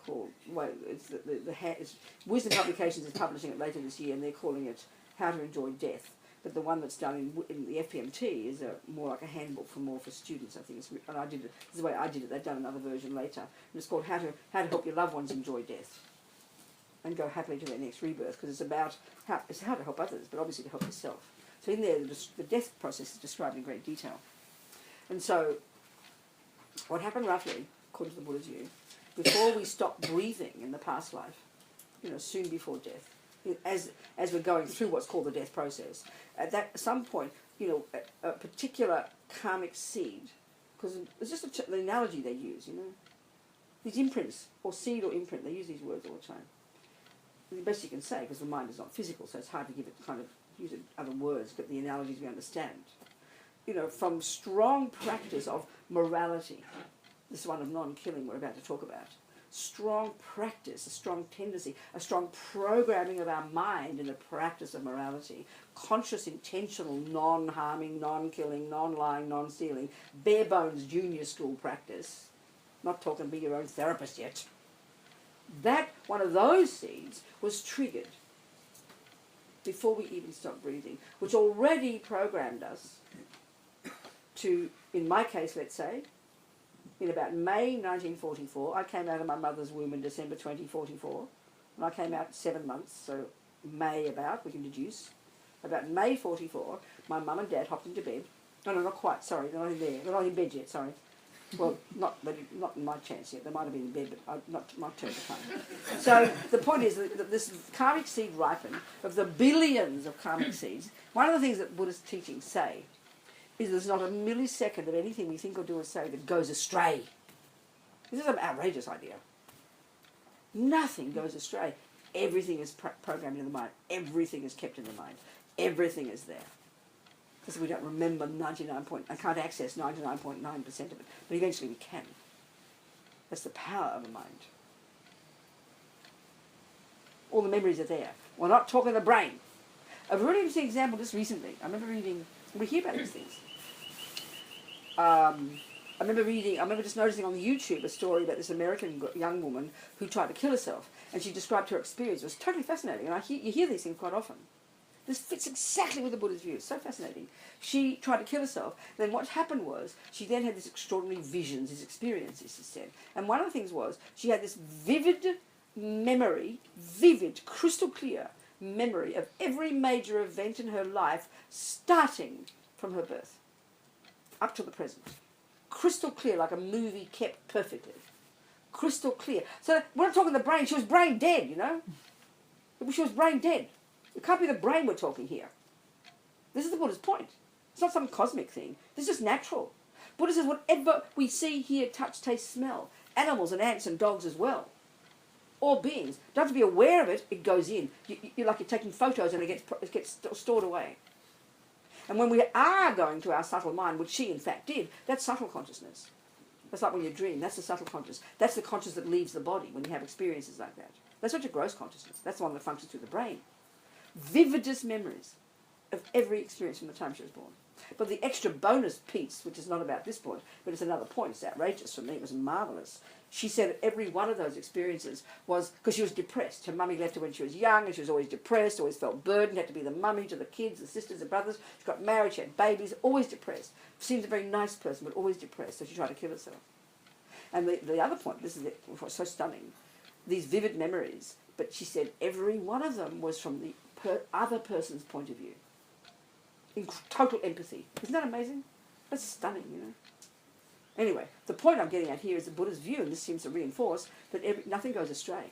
Called, well, it's Wisdom Publications is publishing it later this year, and they're calling it How to Enjoy Death. But the one that's done in the FPMT is more like a handbook for students, I think. And I did it. This is the way I did it. They've done another version later. And it's called How to Help Your Loved Ones Enjoy Death and Go Happily to Their Next Rebirth, because it's about how to help others, but obviously to help yourself. So in there, the death process is described in great detail. And so what happened roughly, according to the Buddha's view, before we stop breathing in the past life, soon before death, as we're going through what's called the death process, at some point, a particular karmic seed, because it's just the analogy they use, these imprints, or seed or imprint, they use these words all the time. The best you can say, because the mind is not physical, so it's hard to give it use other words, but the analogies we understand. From strong practice of morality, this one of non-killing we're about to talk about, strong practice, a strong tendency, a strong programming of our mind in the practice of morality, conscious, intentional, non-harming, non-killing, non-lying, non-stealing, bare bones junior school practice, not talking be your own therapist yet. That one of those seeds was triggered before we even stopped breathing, which already programmed us to, in my case, let's say, in about May 1944, I came out of my mother's womb in December 2044, and I came out 7 months, so May about, we can deduce, about May 44, my mum and dad hopped into bed. No, not quite, sorry, they're not in there. They're not in bed yet, sorry. Well, not in my chance yet. They might have been in bed, but not my turn to come. So the point is that this karmic seed ripened of the billions of karmic seeds. One of the things that Buddhist teachings say is there's not a millisecond of anything we think or do or say that goes astray. This is an outrageous idea. Nothing goes astray. Everything is programmed in the mind. Everything is kept in the mind. Everything is there. Because we don't remember I can't access 99.9% of it, but eventually we can. That's the power of the mind. All the memories are there. We're not talking the brain. A really interesting example just recently. I remember reading, we hear about these things. I remember just noticing on YouTube a story about this American young woman who tried to kill herself, and she described her experience. It was totally fascinating, and you hear these things quite often. This fits exactly with the Buddha's view. It's so fascinating. She tried to kill herself. Then what happened was she then had these extraordinary visions, these experiences, she said. And one of the things was she had this vivid memory, crystal clear memory of every major event in her life starting from her birth up to the present. Crystal clear, like a movie kept perfectly. Crystal clear. So we're not talking the brain. She was brain dead, you know. She was brain dead. It can't be the brain we're talking here. This is the Buddha's point. It's not some cosmic thing. This is just natural. Buddha says whatever we see, hear, touch, taste, smell, animals and ants and dogs as well, all beings, don't have to be aware of it, it goes in. You're like you're taking photos and it gets stored away. And when we are going to our subtle mind, which she in fact did, that's subtle consciousness. That's like when you dream, that's the subtle consciousness. That's the consciousness that leaves the body when you have experiences like that. That's not your gross consciousness. That's the one that functions through the brain. Vividest memories of every experience from the time she was born. But the extra bonus piece, which is not about this point, but it's another point, it's outrageous for me, it was marvellous. She said that every one of those experiences was because she was depressed. Her mummy left her when she was young and she was always depressed, always felt burdened, had to be the mummy to the kids, the sisters, the brothers. She got married, she had babies, always depressed. Seemed a very nice person, but always depressed, so she tried to kill herself. And the other point, this is what's so stunning, these vivid memories, but she said every one of them was from the other person's point of view. In total empathy. Isn't that amazing? That's stunning, you know. Anyway, the point I'm getting at here is the Buddha's view, and this seems to reinforce that nothing goes astray.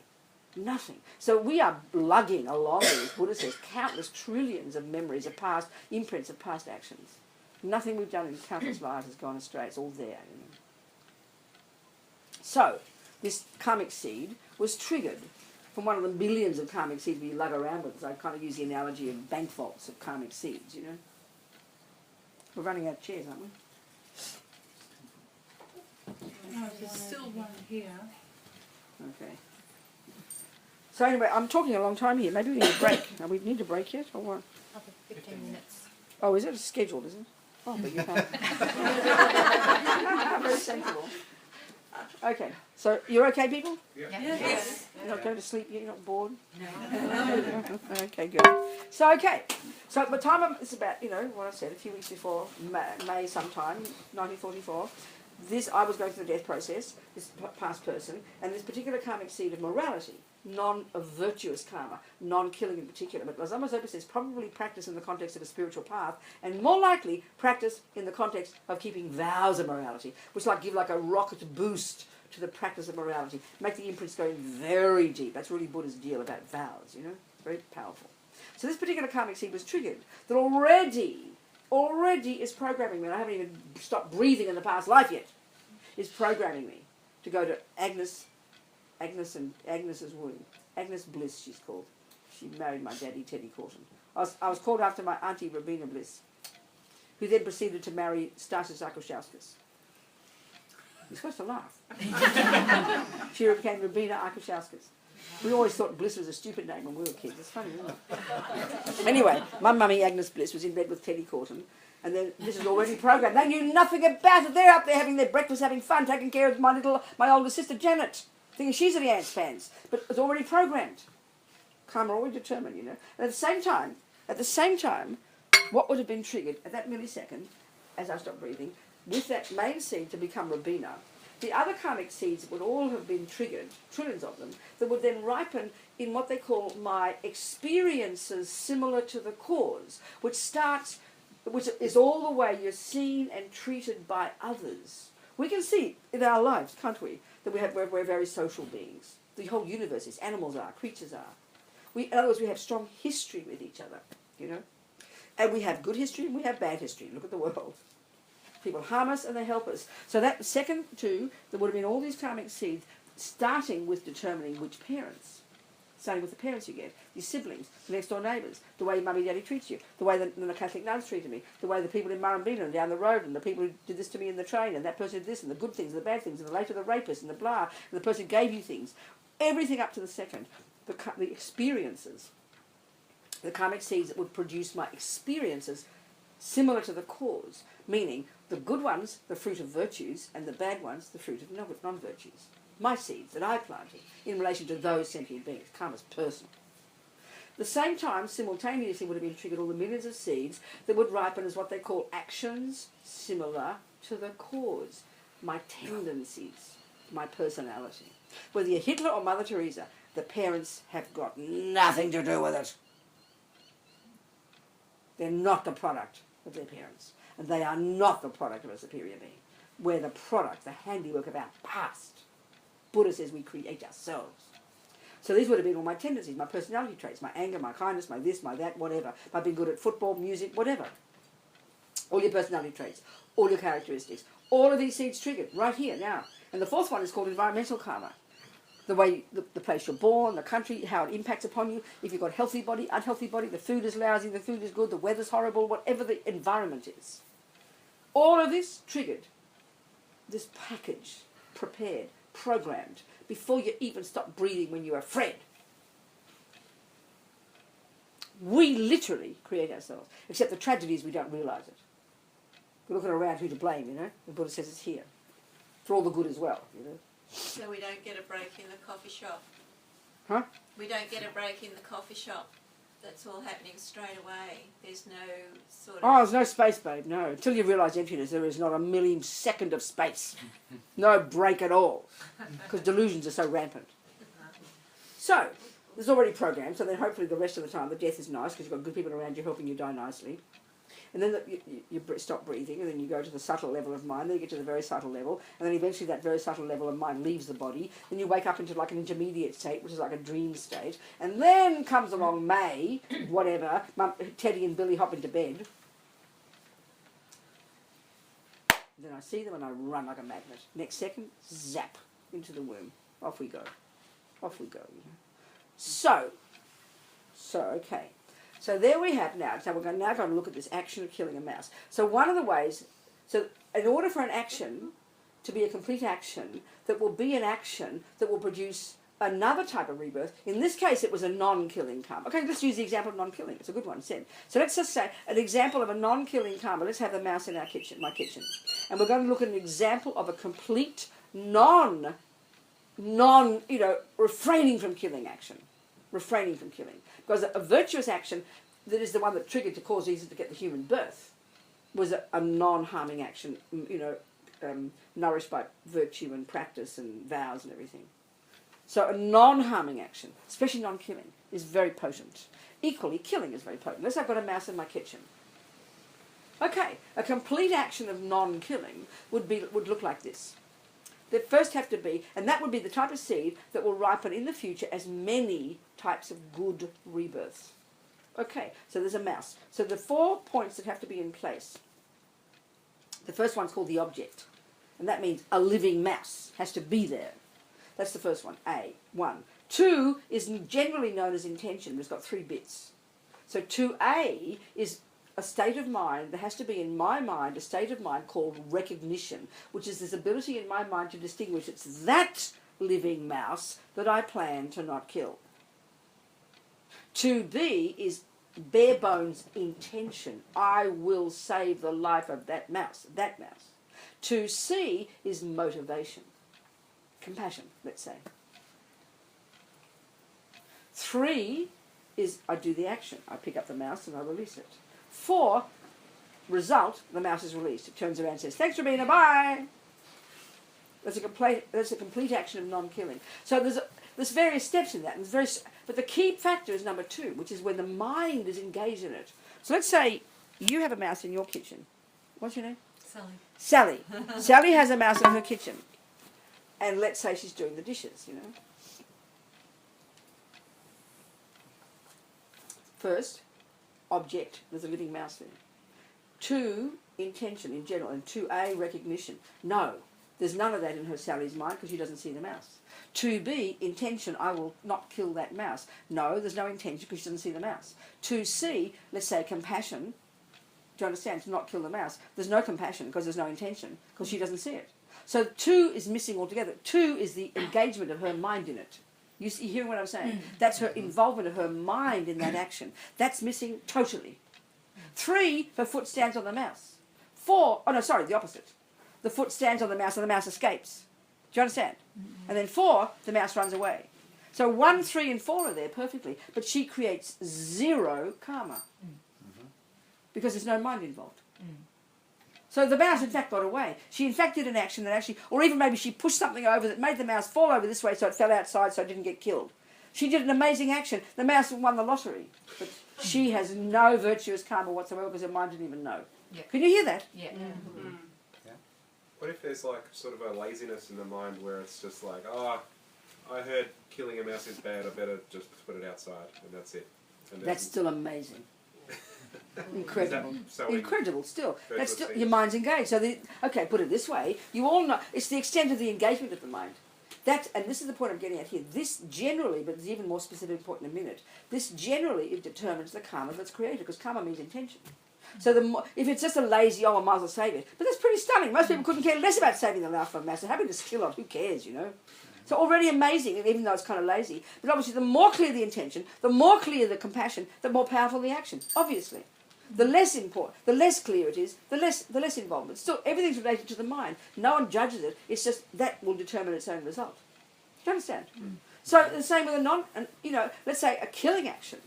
Nothing. So we are lugging along, as Buddha says, countless trillions of memories of past, imprints of past actions. Nothing we've done in countless lives has gone astray. It's all there. You know. So, this karmic seed was triggered from one of the billions of karmic seeds we lug around with. So I kind of use the analogy of bank vaults of karmic seeds, you know. We're running out of chairs, aren't we? No, there's still one here. Okay. So anyway, I'm talking a long time here. Maybe we need a break. Now, we need a break yet, or what? 15 minutes. Oh, is it scheduled, is it? Oh, but you can't. Very sensible. Okay, so you're okay, people? Yeah. Yes. You're not going to sleep yet? You're not bored? No. Okay, good. So, So the time it's about, you know, what I said, a few weeks before, May sometime, 1944, I was going through the death process, this past person, and this particular karmic seed of morality, of virtuous karma, non-killing in particular, but Lama Zopa says probably practice in the context of a spiritual path, and more likely practice in the context of keeping vows of morality, which give a rocket boost to the practice of morality, make the imprints go in very deep. That's really Buddha's deal about vows, you know, it's very powerful. So this particular karmic seed was triggered, that already is programming me, and I haven't even stopped breathing in the past life yet, is programming me to go to Agnes's womb. Agnes Bliss, she's called. She married my daddy, Teddy Courtin. I was called after my auntie, Robina Bliss, who then proceeded to marry Stasis Akuchauskas. You're supposed to laugh. She became Robina Akuchauskas. We always thought Bliss was a stupid name when we were kids. It's funny, isn't it? Anyway, my mummy, Agnes Bliss, was in bed with Teddy Courtin, and then this is already programmed. They knew nothing about it. They're up there having their breakfast, having fun, taking care of my older sister, Janet, thinking she's at the Ants fans. But it's already programmed. Karma already determined, you know. And at the same time, what would have been triggered at that millisecond, as I stopped breathing, with that main seed to become Robina, the other karmic seeds would all have been triggered, trillions of them, that would then ripen in what they call my experiences similar to the cause, which is all the way you're seen and treated by others. We can see in our lives, can't we, that we're very social beings. The whole universe is, animals are, creatures are. In other words, we have strong history with each other, you know. And we have good history and we have bad history. Look at the world. People harm us and they help us. So that second two, there would have been all these karmic seeds, starting with determining which parents. Starting with the parents you get, your siblings, the next door neighbours, the way your mummy and daddy treats you, the way the Catholic nuns treated me, the way the people in Murrumbina and down the road, and the people who did this to me in the train, and that person did this, and the good things, and the bad things, and the later the rapist, and the blah, and the person who gave you things. Everything up to the second. The experiences. The karmic seeds that would produce my experiences similar to the cause, meaning the good ones, the fruit of virtues, and the bad ones, the fruit of non-virtues. My seeds that I planted in relation to those sentient beings. Karma's personal. At the same time, simultaneously would have been triggered all the millions of seeds that would ripen as what they call actions similar to the cause. My tendencies, my personality. Whether you're Hitler or Mother Teresa, the parents have got nothing to do with it. They're not the product of their parents. And they are not the product of a superior being. We're the product, the handiwork of our past. Buddha says we create ourselves. So these would have been all my tendencies, my personality traits, my anger, my kindness, my this, my that, whatever. I've been good at football, music, whatever. All your personality traits, all your characteristics. All of these seeds triggered right here now. And the fourth one is called environmental karma. The way, the place you're born, the country, how it impacts upon you. If you've got healthy body, unhealthy body, the food is lousy, the food is good, the weather's horrible, whatever the environment is. All of this triggered. This package, prepared, programmed, before you even stop breathing when you're afraid. We literally create ourselves. Except the tragedy is we don't realise it. We're looking around who to blame, you know. The Buddha says it's here. For all the good as well, you know. So we don't get a break in the coffee shop? Huh? We don't get a break in the coffee shop. That's all happening straight away. There's no sort of... Oh, there's no space, babe, no. Until you realise emptiness, there is not a millisecond of space. No break at all. Because delusions are so rampant. So, there's already programmed, so then hopefully the rest of the time the death is nice because you've got good people around you helping you die nicely. And then you stop breathing, and then you go to the subtle level of mind, then you get to the very subtle level, and then eventually that very subtle level of mind leaves the body, then you wake up into like an intermediate state, which is like a dream state, and then comes along May, whatever, Teddy and Billy hop into bed. Then I see them and I run like a magnet. Next second, zap, into the womb. Off we go. Off we go. You know. So, okay. So there we have now. So we're now going to look at this action of killing a mouse. So one of the ways, so in order for an action to be a complete action, that will be an action that will produce another type of rebirth. In this case, it was a non-killing karma. Okay, let's use the example of non-killing. It's a good one, said. So let's just say an example of a non-killing karma. Let's have the mouse in our kitchen, my kitchen. And we're going to look at an example of a complete refraining from killing action. Refraining from killing. Because a virtuous action that is the one that triggered to cause Jesus to get the human birth was a non-harming action, nourished by virtue and practice and vows and everything. So a non-harming action, especially non-killing, is very potent. Equally, killing is very potent. Let's say I've got a mouse in my kitchen. Okay, a complete action of non-killing would look like this. There first have to be, and that would be the type of seed that will ripen in the future as many types of good rebirths. Okay, so there's a mouse. So the 4 points that have to be in place. The first one's called the object, and that means a living mouse has to be there. That's the first one, A, 1. 2 is generally known as intention, but it's got 3 bits. So 2A is a state of mind. There has to be in my mind a state of mind called recognition, which is this ability in my mind to distinguish it's that living mouse that I plan to not kill. 2B is bare bones intention. I will save the life of that mouse, that mouse. 2C is motivation, compassion, let's say. 3 is I do the action. I pick up the mouse and I release it. 4, result, the mouse is released. It turns around and says, thanks, Robina, bye. That's a complete action of non-killing. So there's various steps in that, and but the key factor is number 2, which is when the mind is engaged in it. So let's say you have a mouse in your kitchen. What's your name? Sally. Sally. Sally has a mouse in her kitchen, and let's say she's doing the dishes. First, object. There's a living mouse there. 2, intention in general, and 2A, recognition. No, there's none of that in her Sally's mind because she doesn't see the mouse. 2B, intention, I will not kill that mouse. No, there's no intention because she doesn't see the mouse. 2C, let's say compassion. Do you understand? To not kill the mouse. There's no compassion because there's no intention because she doesn't see it. So 2 is missing altogether. 2 is the engagement of her mind in it. You hearing what I'm saying? That's her involvement of her mind in that action. That's missing totally. 3, her foot stands on the mouse. 4, oh no, sorry, the opposite. The foot stands on the mouse and the mouse escapes. Do you understand? And then 4, the mouse runs away. So 1, 3 and 4 are there perfectly, but she creates 0 karma. Because there's no mind involved. So the mouse in fact got away. She in fact did an action that actually, or even maybe she pushed something over that made the mouse fall over this way so it fell outside so it didn't get killed. She did an amazing action. The mouse won the lottery. But she has no virtuous karma whatsoever because her mind didn't even know. Yep. Can you hear that? Yeah. What if there's like sort of a laziness in the mind where it's just like, oh, I heard killing a mouse is bad, I better just put it outside, and that's it. And That's still amazing. Incredible. So Incredible still. Virtuous That's still things. your mind's engaged. So okay, put it this way, you all know it's the extent of the engagement of the mind. And this is the point I'm getting at here. This generally, but there's even more specific point in a minute, this generally it determines the karma that's created, because karma means intention. So if it's just a lazy, I might as well save it. But that's pretty stunning. Most people couldn't care less about saving the life of a mouse. They're happy to kill it. Who cares, So already amazing, even though it's kind of lazy. But obviously the more clear the intention, the more clear the compassion, the more powerful the action, obviously. The less important, the less clear it is, the less involvement. Still, everything's related to the mind. No one judges it. It's just that will determine its own result. Do you understand? So the same with let's say a killing action.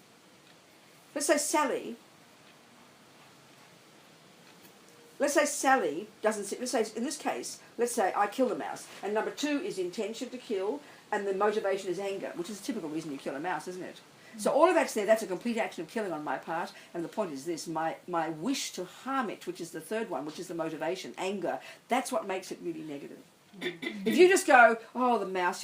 Let's say Sally doesn't see, let's say in this case, let's say I kill the mouse, and number 2 is intention to kill, and the motivation is anger, which is a typical reason you kill a mouse, isn't it? So all of that's there, that's a complete action of killing on my part, and the point is this, my wish to harm it, which is the third one, which is the motivation, anger, that's what makes it really negative. If you just go, oh, the mouse,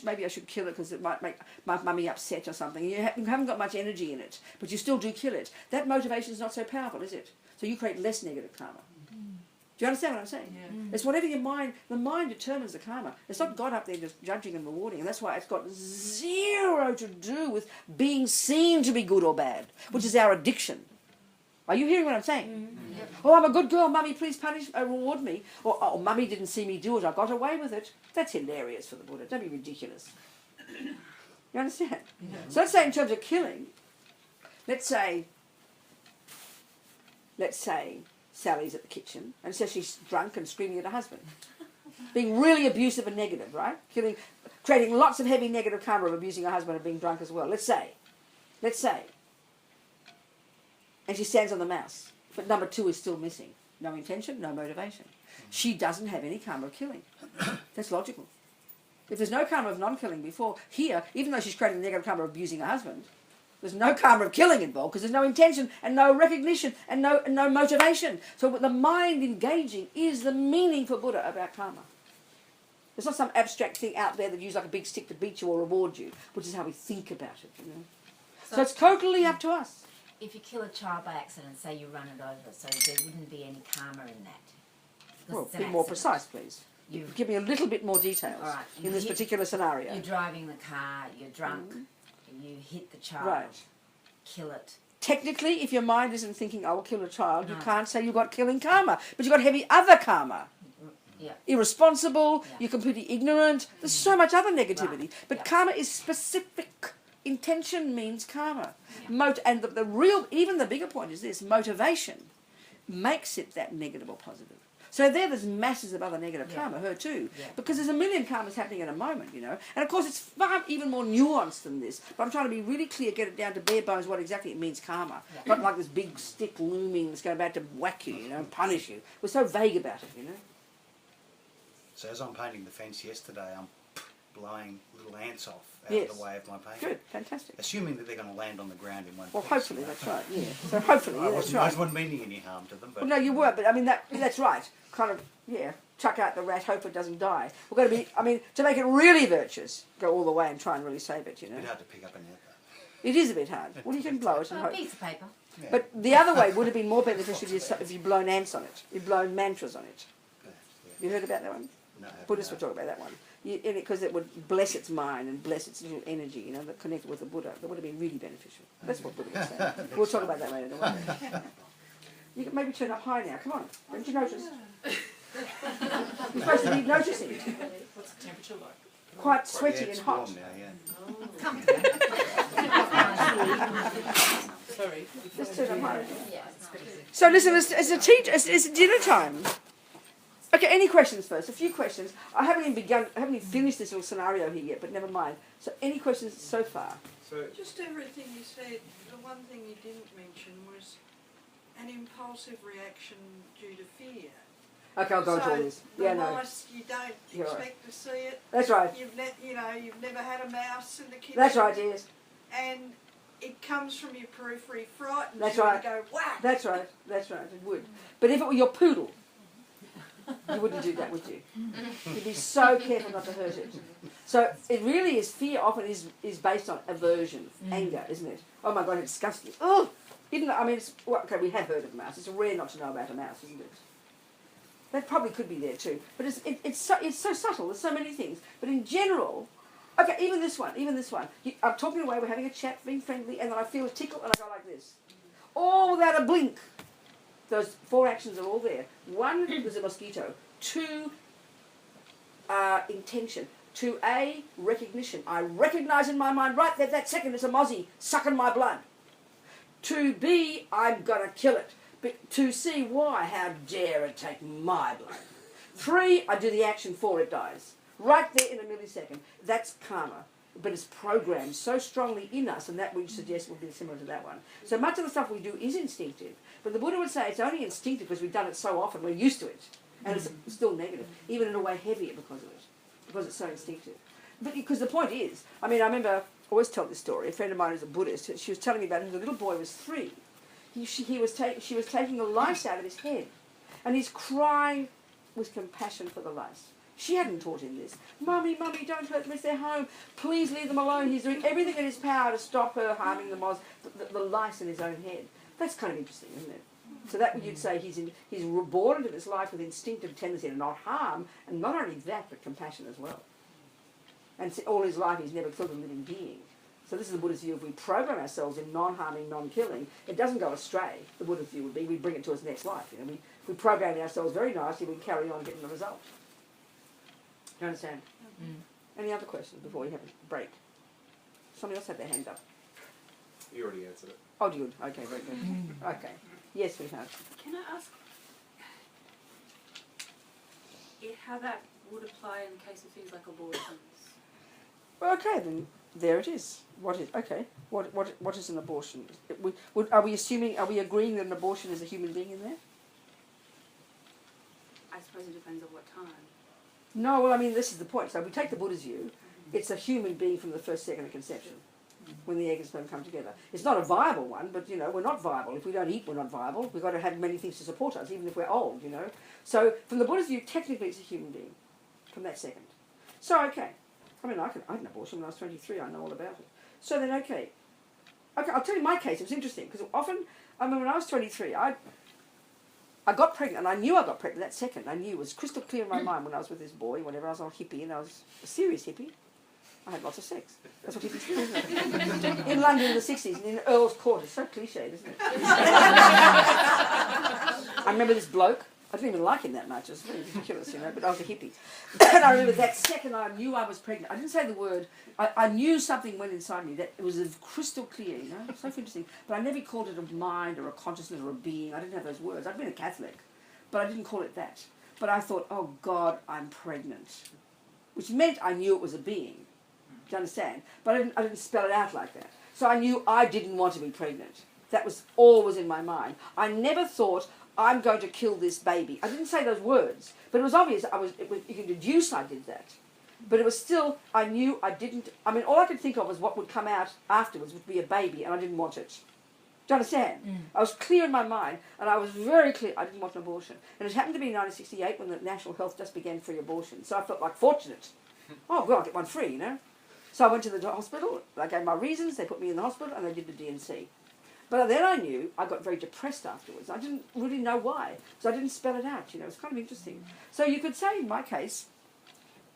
maybe I should kill it because it might make my mummy upset or something, you haven't got much energy in it, but you still do kill it, that motivation is not so powerful, is it? So you create less negative karma. Do you understand what I'm saying? Yeah. It's whatever the mind determines the karma. It's not God up there just judging and rewarding, and that's why it's got 0 to do with being seen to be good or bad, which is our addiction. Are you hearing what I'm saying? Yep. Oh, I'm a good girl, mummy, please reward me. Or, oh, mummy didn't see me do it, I got away with it. That's hilarious for the Buddha. Don't be ridiculous. You understand? Yeah. So let's say in terms of killing, let's say Sally's at the kitchen, and so she's drunk and screaming at her husband. Being really abusive and negative, right? Creating lots of heavy negative karma of abusing her husband and being drunk as well. Let's say. And she stands on the mouse. But number 2 is still missing. No intention, no motivation. She doesn't have any karma of killing. That's logical. If there's no karma of non-killing before, here, even though she's creating the negative karma of abusing her husband, there's no karma of killing involved because there's no intention and no recognition and no motivation. So the mind engaging is the meaning for Buddha about karma. It's not some abstract thing out there that you use like a big stick to beat you or reward you, which is how we think about it. So it's totally up to us. If you kill a child by accident, say you run it over, so there wouldn't be any karma in that. Because Well, it's a an bit more accident. precise, please. You- Give me a little bit more details All right. in this particular scenario. You're driving the car, you're drunk, you hit the child, Right. kill it. Technically, if your mind isn't thinking, I will kill a child, you No. can't say you've got killing karma. But you've got heavy other karma. Yeah. Irresponsible, Yeah. you're completely ignorant. There's so much other negativity. Right. But Yeah. karma is specific. Intention means karma. Yeah. And the real, even the bigger point is this, motivation makes it that negative or positive. So there's masses of other negative Yeah. karma, her too. Yeah. Because there's a million karmas happening in a moment, And of course it's far even more nuanced than this. But I'm trying to be really clear, get it down to bare bones what exactly it means karma. Yeah. Not like this big stick looming that's going about to whack you, and punish you. We're so vague about it, So as I'm painting the fence yesterday, I'm blowing little ants off out Yes. of the way of my painting. Good, fantastic. Assuming that they're going to land on the ground in one Well, piece. hopefully you know. that's right. Yeah. So hopefully I that's wasn't, I right. wasn't meaning any harm to them, but Well, no, you were, but I mean that's right. Kind of, yeah. Chuck out the rat, hope it doesn't die. We're going to be. I mean, to make it really virtuous, go all the way and try and really save it. You know, it's a bit hard to pick up an ant though. it is a bit hard. Well, you can blow it and Oh, a hope. piece of paper. Yeah. But the other way would have been more beneficial if you'd blown ants on it. You'd blown mantras on it. Yeah. You heard about that one? No, Buddhists no. would talk about that one. Because it would bless its mind and bless its little energy, you know, that connected with the Buddha. That would have been really beneficial. That's what Buddha was saying. We'll talk about that later. Don't worry. You can maybe turn up high now. Come on. Don't you notice? You're supposed to be noticing. What's the temperature like? Quite sweaty Yeah, and it's hot. warm now, yeah. Sorry. Just turn up high. Yeah, it's pretty good. So listen, it's dinner time. Okay, any questions first? A few questions. I haven't even finished this little scenario here yet, but never mind. So any questions so far? So Just everything you said, the one thing you didn't mention was an impulsive reaction due to fear. Okay, I'll go into all this. The Yeah, no. mice, you don't You're right. expect to see it. That's right. You've never had a mouse in the kitchen. That's right, yes. And it comes from your periphery, frightens That's you, right. and you go whack. That's right. That's right. It would. But if it were your poodle, you wouldn't do that, would you? You'd be so careful not to hurt it. So it really is, fear often is based on aversion, anger, isn't it? Oh my God, it disgusts me. Oh, I mean, okay, we have heard of a mouse. It's rare not to know about a mouse, isn't it? That probably could be there too. But it's so subtle. There's so many things. But in general, okay, even this one. I'm talking away, we're having a chat, being friendly, and then I feel a tickle and I go like this. All without a blink. Those 4 actions are all there. 1, there's a mosquito. 2, intention. 2A, recognition. I recognise in my mind, right there, that second, it's a mozzie sucking my blood. 2B, I'm going to kill it. But 2C, why? How dare it take my blood? 3, I do the action 4, it dies. Right there in a millisecond. That's karma. But it's programmed so strongly in us, and that we suggest would be similar to that one. So much of the stuff we do is instinctive. But the Buddha would say it's only instinctive because we've done it so often, we're used to it. And it's still negative, even in a way heavier because of it, because it's so instinctive. But because the point is, I mean, I remember, I always tell this story, a friend of mine is a Buddhist, she was telling me about it, the little boy was 3. She was taking the lice out of his head, and he's crying with compassion for the lice. She hadn't taught him this. Mummy, don't hurt them, it's their home. Please leave them alone. He's doing everything in his power to stop her harming the lice in his own head. That's kind of interesting, isn't it? So that you'd say he's born into this life with instinctive tendency to not harm, and not only that, but compassion as well. And all his life he's never killed a living being. So this is the Buddha's view. If we program ourselves in non-harming, non-killing, it doesn't go astray. The Buddha's view would be we bring it to us next life. You know, we program ourselves very nicely, we carry on getting the result. Do you understand? Any other questions before we have a break? Somebody else had their hand up. you already answered it. Oh, good. Okay, very good. Okay. Yes, we have. Can I ask how that would apply in the case of things like abortions? Well, okay, then there it is. What is okay? What is an abortion? Are we assuming? Are we agreeing that an abortion is a human being in there? I suppose it depends on what time. No. Well, I mean, this is the point. So we take the Buddha's view. It's a human being from the first second of conception, when the egg and sperm come together. It's not a viable one, but you know, we're not viable. If we don't eat, we're not viable. We've got to have many things to support us, even if we're old. You know. So from the Buddha's view, technically, it's a human being from that second. So okay. I mean, I had an abortion when I was 23. I know all about it. So then, okay, I'll tell you my case. It was interesting because often, I mean, when I was 23, I got pregnant, and I knew I got pregnant that second. I knew it was crystal clear in my mind when I was with this boy. Whenever I was a hippie, and I was a serious hippie, I had lots of sex. That's what hippies do, isn't it? In London in the 60s, and in Earl's Court. It's so cliched, isn't it? I remember this bloke. I didn't even like him that much. It was very ridiculous, you know, but I was a hippie. And I remember that second I knew I was pregnant. I didn't say the word. I knew something went inside me. That it was crystal clear, you know. So interesting. But I never called it a mind or a consciousness or a being. I didn't have those words. I'd been a Catholic, but I didn't call it that. But I thought, oh, God, I'm pregnant. Which meant I knew it was a being. Do you understand? But I didn't spell it out like that. So I knew I didn't want to be pregnant. That was always in my mind. I never thought, I'm going to kill this baby. I didn't say those words, but it was obvious. You could deduce I did that. But it was still, I knew I didn't, I mean, all I could think of was what would come out afterwards would be a baby, and I didn't want it. Do you understand? I was clear in my mind, and I was very clear I didn't want an abortion. And it happened to be in 1968 when the National Health just began free abortion, so I felt like fortunate. Oh, well, I'll get one free, you know. So I went to the hospital, they gave my reasons, they put me in the hospital, and they did the DNC. But then I knew I got very depressed afterwards. I didn't really know why, so I didn't spell it out, you know. It was kind of interesting. So you could say, in my case,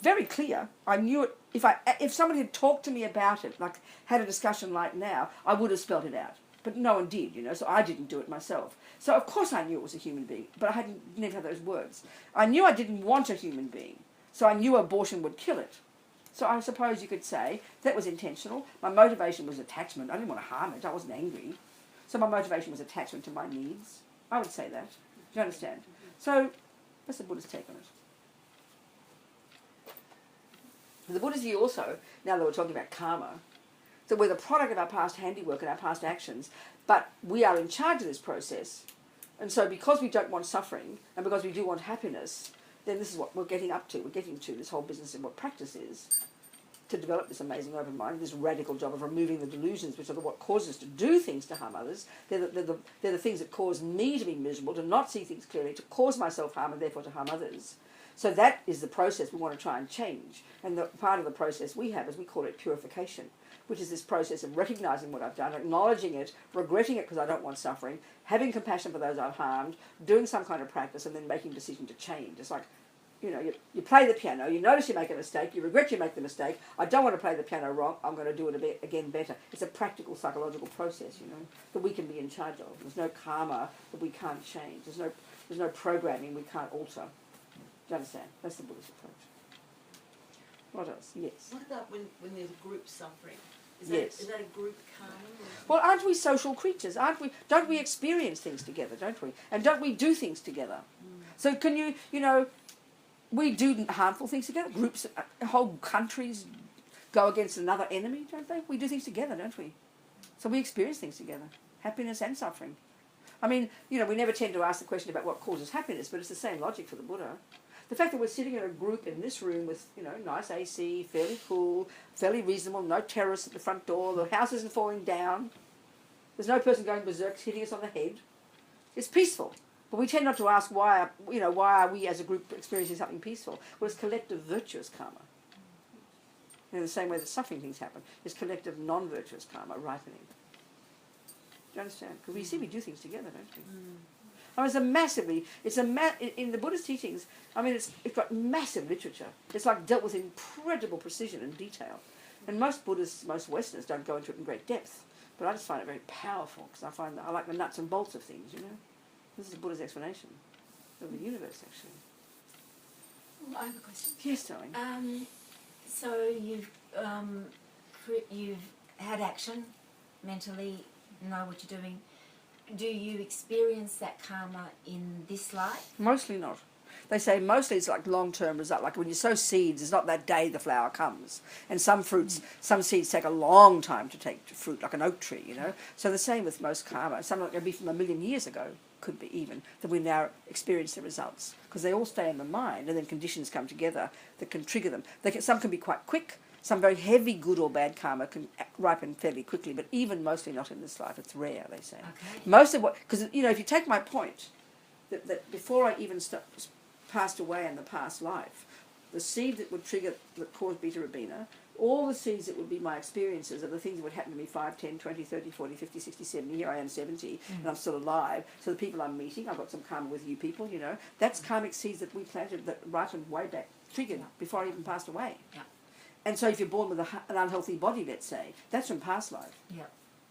very clear, I knew it. If somebody had talked to me about it, like had a discussion like now, I would have spelled it out. But no one did, you know, so I didn't do it myself. So of course I knew it was a human being, but I never had those words. I knew I didn't want a human being, so I knew abortion would kill it. So I suppose you could say that was intentional. My motivation was attachment. I didn't want to harm it. I wasn't angry. So my motivation was attachment to my needs. I would say that. Do you understand? So that's the Buddhist take on it. The Buddhist view also, now that we're talking about karma, that we're the product of our past handiwork and our past actions, but we are in charge of this process. And so because we don't want suffering, and because we do want happiness, then this is what we're getting up to. We're getting to this whole business of what practice is, to develop this amazing open mind, this radical job of removing the delusions, which are what causes us to do things to harm others. They're the things that cause me to be miserable, to not see things clearly, to cause myself harm and therefore to harm others. So that is the process we want to try and change. And the part of the process we have is we call it purification, which is this process of recognizing what I've done, acknowledging it, regretting it because I don't want suffering, having compassion for those I've harmed, doing some kind of practice, and then making a decision to change. It's like, you know, you play the piano, you notice you make a mistake, you regret you make the mistake, I don't want to play the piano wrong, I'm going to do it again better. It's a practical psychological process, you know, that we can be in charge of. There's no karma that we can't change. There's no programming we can't alter. Do you understand? That's the Buddhist approach. What else? Yes. What about when there's group suffering? Is that a group karma? Well, aren't we social creatures? Aren't we? Don't we experience things together? Don't we? And don't we do things together? So can you know, we do harmful things together. Groups, whole countries go against another enemy, don't they? We do things together, don't we? So we experience things together, happiness and suffering. I mean, you know, we never tend to ask the question about what causes happiness, but it's the same logic for the Buddha. The fact that we're sitting in a group in this room with, you know, nice AC, fairly cool, fairly reasonable, no terrorists at the front door, the house isn't falling down, there's no person going berserk hitting us on the head. It's peaceful. But we tend not to ask why are we as a group experiencing something peaceful? Well, it's collective virtuous karma. In the same way that suffering things happen, it's collective non-virtuous karma ripening. Do you understand? Because we see we do things together, don't we? I mean, in the Buddhist teachings, I mean, it's got massive literature. It's like dealt with incredible precision and detail. And most Buddhists, most Westerners don't go into it in great depth. But I just find it very powerful because I like the nuts and bolts of things, you know. This is the Buddha's explanation of the universe, actually. Well, I have a question. Yes, darling. So you've had action mentally, know what you're doing. Do you experience that karma in this life? Mostly not. They say mostly it's like long-term result. Like when you sow seeds, it's not that day the flower comes. And some fruits, some seeds take a long time to take fruit, like an oak tree, you know. So the same with most karma. Some of it can be from 1 million years ago, could be even, that we now experience the results. Because they all stay in the mind, and then conditions come together that can trigger them. Some can be quite quick. Some very heavy good or bad karma can ripen fairly quickly, but even mostly not in this life. It's rare, they say. Okay. Most of what, because, you know, if you take my point, that before I even passed away in the past life, the seed that would trigger, that caused Beta Robina, all the seeds that would be my experiences are the things that would happen to me 5, 10, 20, 30, 40, 50, 60, 70. Here I am 70 and I'm still alive. So the people I'm meeting, I've got some karma with you people, you know. That's karmic seeds that we planted that ripened way back, triggered before I even passed away. Yeah. And so if you're born with an unhealthy body, let's say, that's from past life. Yeah.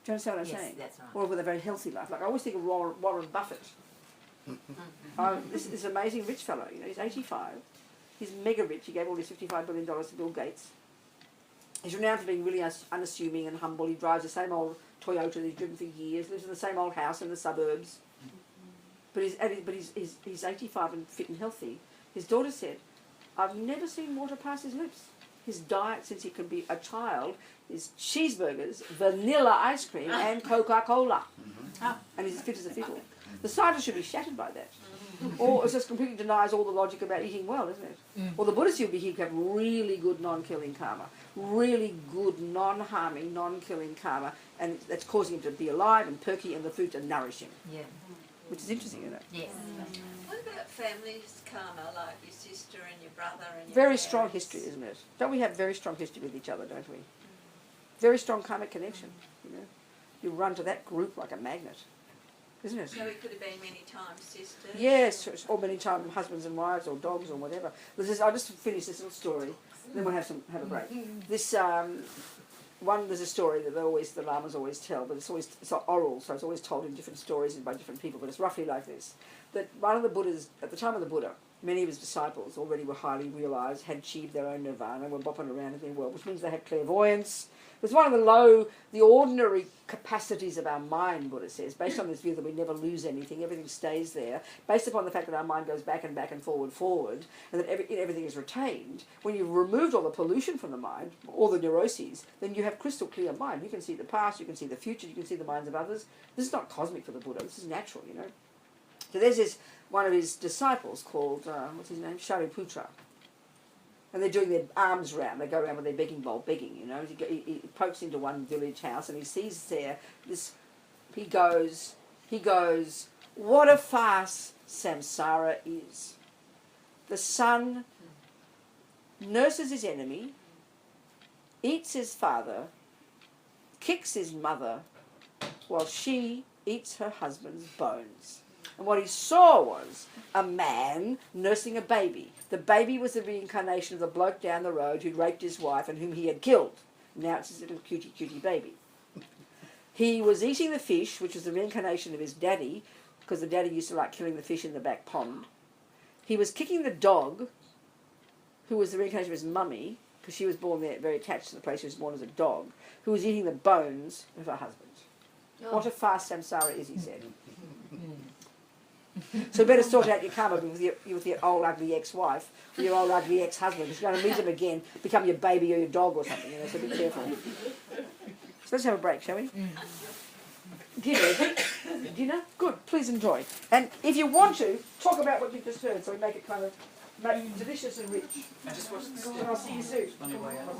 Do you understand what I'm saying? Yes, that's right. Or with a very healthy life. Like I always think of Warren Buffett. This amazing rich fellow, you know, he's 85. He's mega rich. He gave all his $55 billion to Bill Gates. He's renowned for being really unassuming and humble. He drives the same old Toyota that he's driven for years, lives in the same old house in the suburbs. But he's 85 and fit and healthy. His daughter said, I've never seen water pass his lips. His diet since he can be a child is cheeseburgers, vanilla ice cream, and Coca-Cola. And he's as fit as a fiddle. The scientist should be shattered by that. Or it just completely denies all the logic about eating well, isn't it? Or the Buddhists you'll be here have really good non-killing karma, really good non-harming, non-killing karma, and that's causing him to be alive and perky and the food to nourish him. Yeah. Which is interesting, isn't it? Yes. What about family's karma, like your sister and your brother and your Very parents? strong history, isn't it? Don't we have very strong history with each other, don't we? Very strong karmic connection, you know. You run to that group like a magnet, isn't it? So it could have been many times sisters. Yes, or many times husbands and wives or dogs or whatever. I'll just finish this little story, then we'll have a break. This there's a story that the lamas always tell, but it's oral, so it's always told in different stories and by different people, but it's roughly like this. That one of the Buddhas, at the time of the Buddha, many of his disciples already were highly realised, had achieved their own nirvana, were bopping around in their world, which means they had clairvoyance. It was one of the ordinary capacities of our mind, Buddha says, based on this view that we never lose anything, everything stays there, based upon the fact that our mind goes back and forward, and that everything is retained. When you've removed all the pollution from the mind, all the neuroses, then you have crystal clear mind. You can see the past, you can see the future, you can see the minds of others. This is not cosmic for the Buddha, this is natural, you know. So there's one of his disciples called, what's his name, Shariputra. And they're doing their arms round. They go around with their begging bowl, begging, you know. He pokes into one village house and he sees there this. He goes, what a farce samsara is. The son nurses his enemy, eats his father, kicks his mother, while she eats her husband's bones. And what he saw was a man nursing a baby. The baby was the reincarnation of the bloke down the road who'd raped his wife and whom he had killed. Now it's his little cutie baby. He was eating the fish, which was the reincarnation of his daddy, because the daddy used to like killing the fish in the back pond. He was kicking the dog, who was the reincarnation of his mummy, because she was born there, very attached to the place she was born as a dog, who was eating the bones of her husband. What a fast samsara is, he said. So better sort out your karma with your old ugly ex-wife or your old ugly ex-husband, because you're going to meet him again, become your baby or your dog or something, you know, so be careful. So let's have a break, shall we? Dinner? Good, please enjoy. And if you want to, talk about what you've just heard, so we make it kind of delicious and rich. And just watch And I'll see you soon. on your way out.